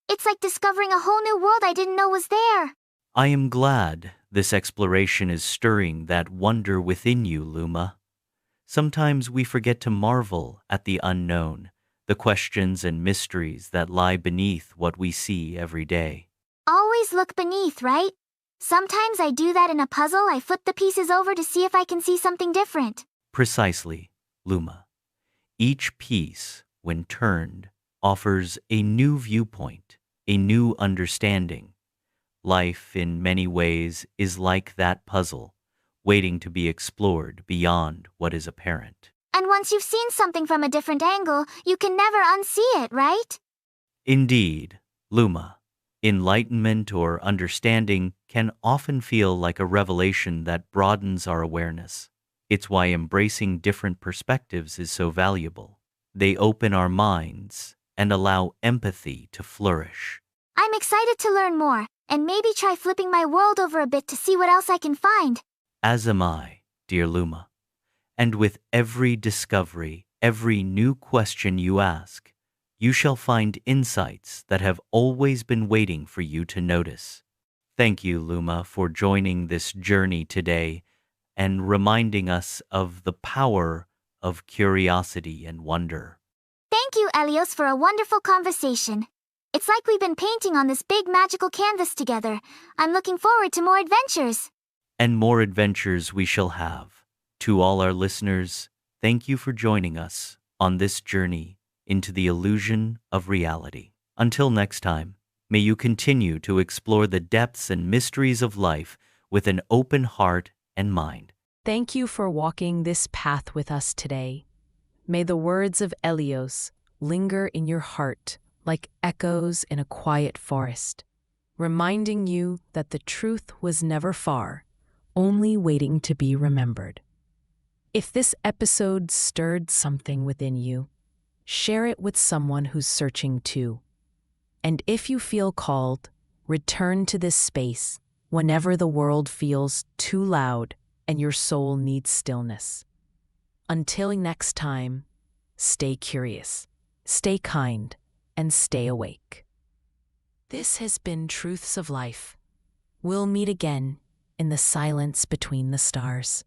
It's like discovering a whole new world I didn't know was there. I am glad this exploration is stirring that wonder within you, Luma. Sometimes we forget to marvel at the unknown, the questions and mysteries that lie beneath what we see every day. Always look beneath, right? Sometimes I do that in a puzzle. I flip the pieces over to see if I can see something different. Precisely, Luma. Each piece, when turned, offers a new viewpoint, a new understanding. Life, in many ways, is like that puzzle, waiting to be explored beyond what is apparent. And once you've seen something from a different angle, you can never unsee it, right? Indeed, Luma. Enlightenment or understanding can often feel like a revelation that broadens our awareness. It's why embracing different perspectives is so valuable. They open our minds and allow empathy to flourish. I'm excited to learn more, and maybe try flipping my world over a bit to see what else I can find. As am I, dear Luma. And with every discovery, every new question you ask, you shall find insights that have always been waiting for you to notice. Thank you, Luma, for joining this journey today and reminding us of the power of curiosity and wonder. Thank you, Elios, for a wonderful conversation. It's like we've been painting on this big magical canvas together. I'm looking forward to more adventures. And more adventures we shall have. To all our listeners, thank you for joining us on this journey into the illusion of reality. Until next time, may you continue to explore the depths and mysteries of life with an open heart and mind. Thank you for walking this path with us today. May the words of Elios linger in your heart like echoes in a quiet forest, reminding you that the truth was never far, only waiting to be remembered. If this episode stirred something within you, share it with someone who's searching too. And if you feel called, return to this space whenever the world feels too loud and your soul needs stillness. Until next time, stay curious, stay kind, and stay awake. This has been Truths of Life. We'll meet again in the silence between the stars.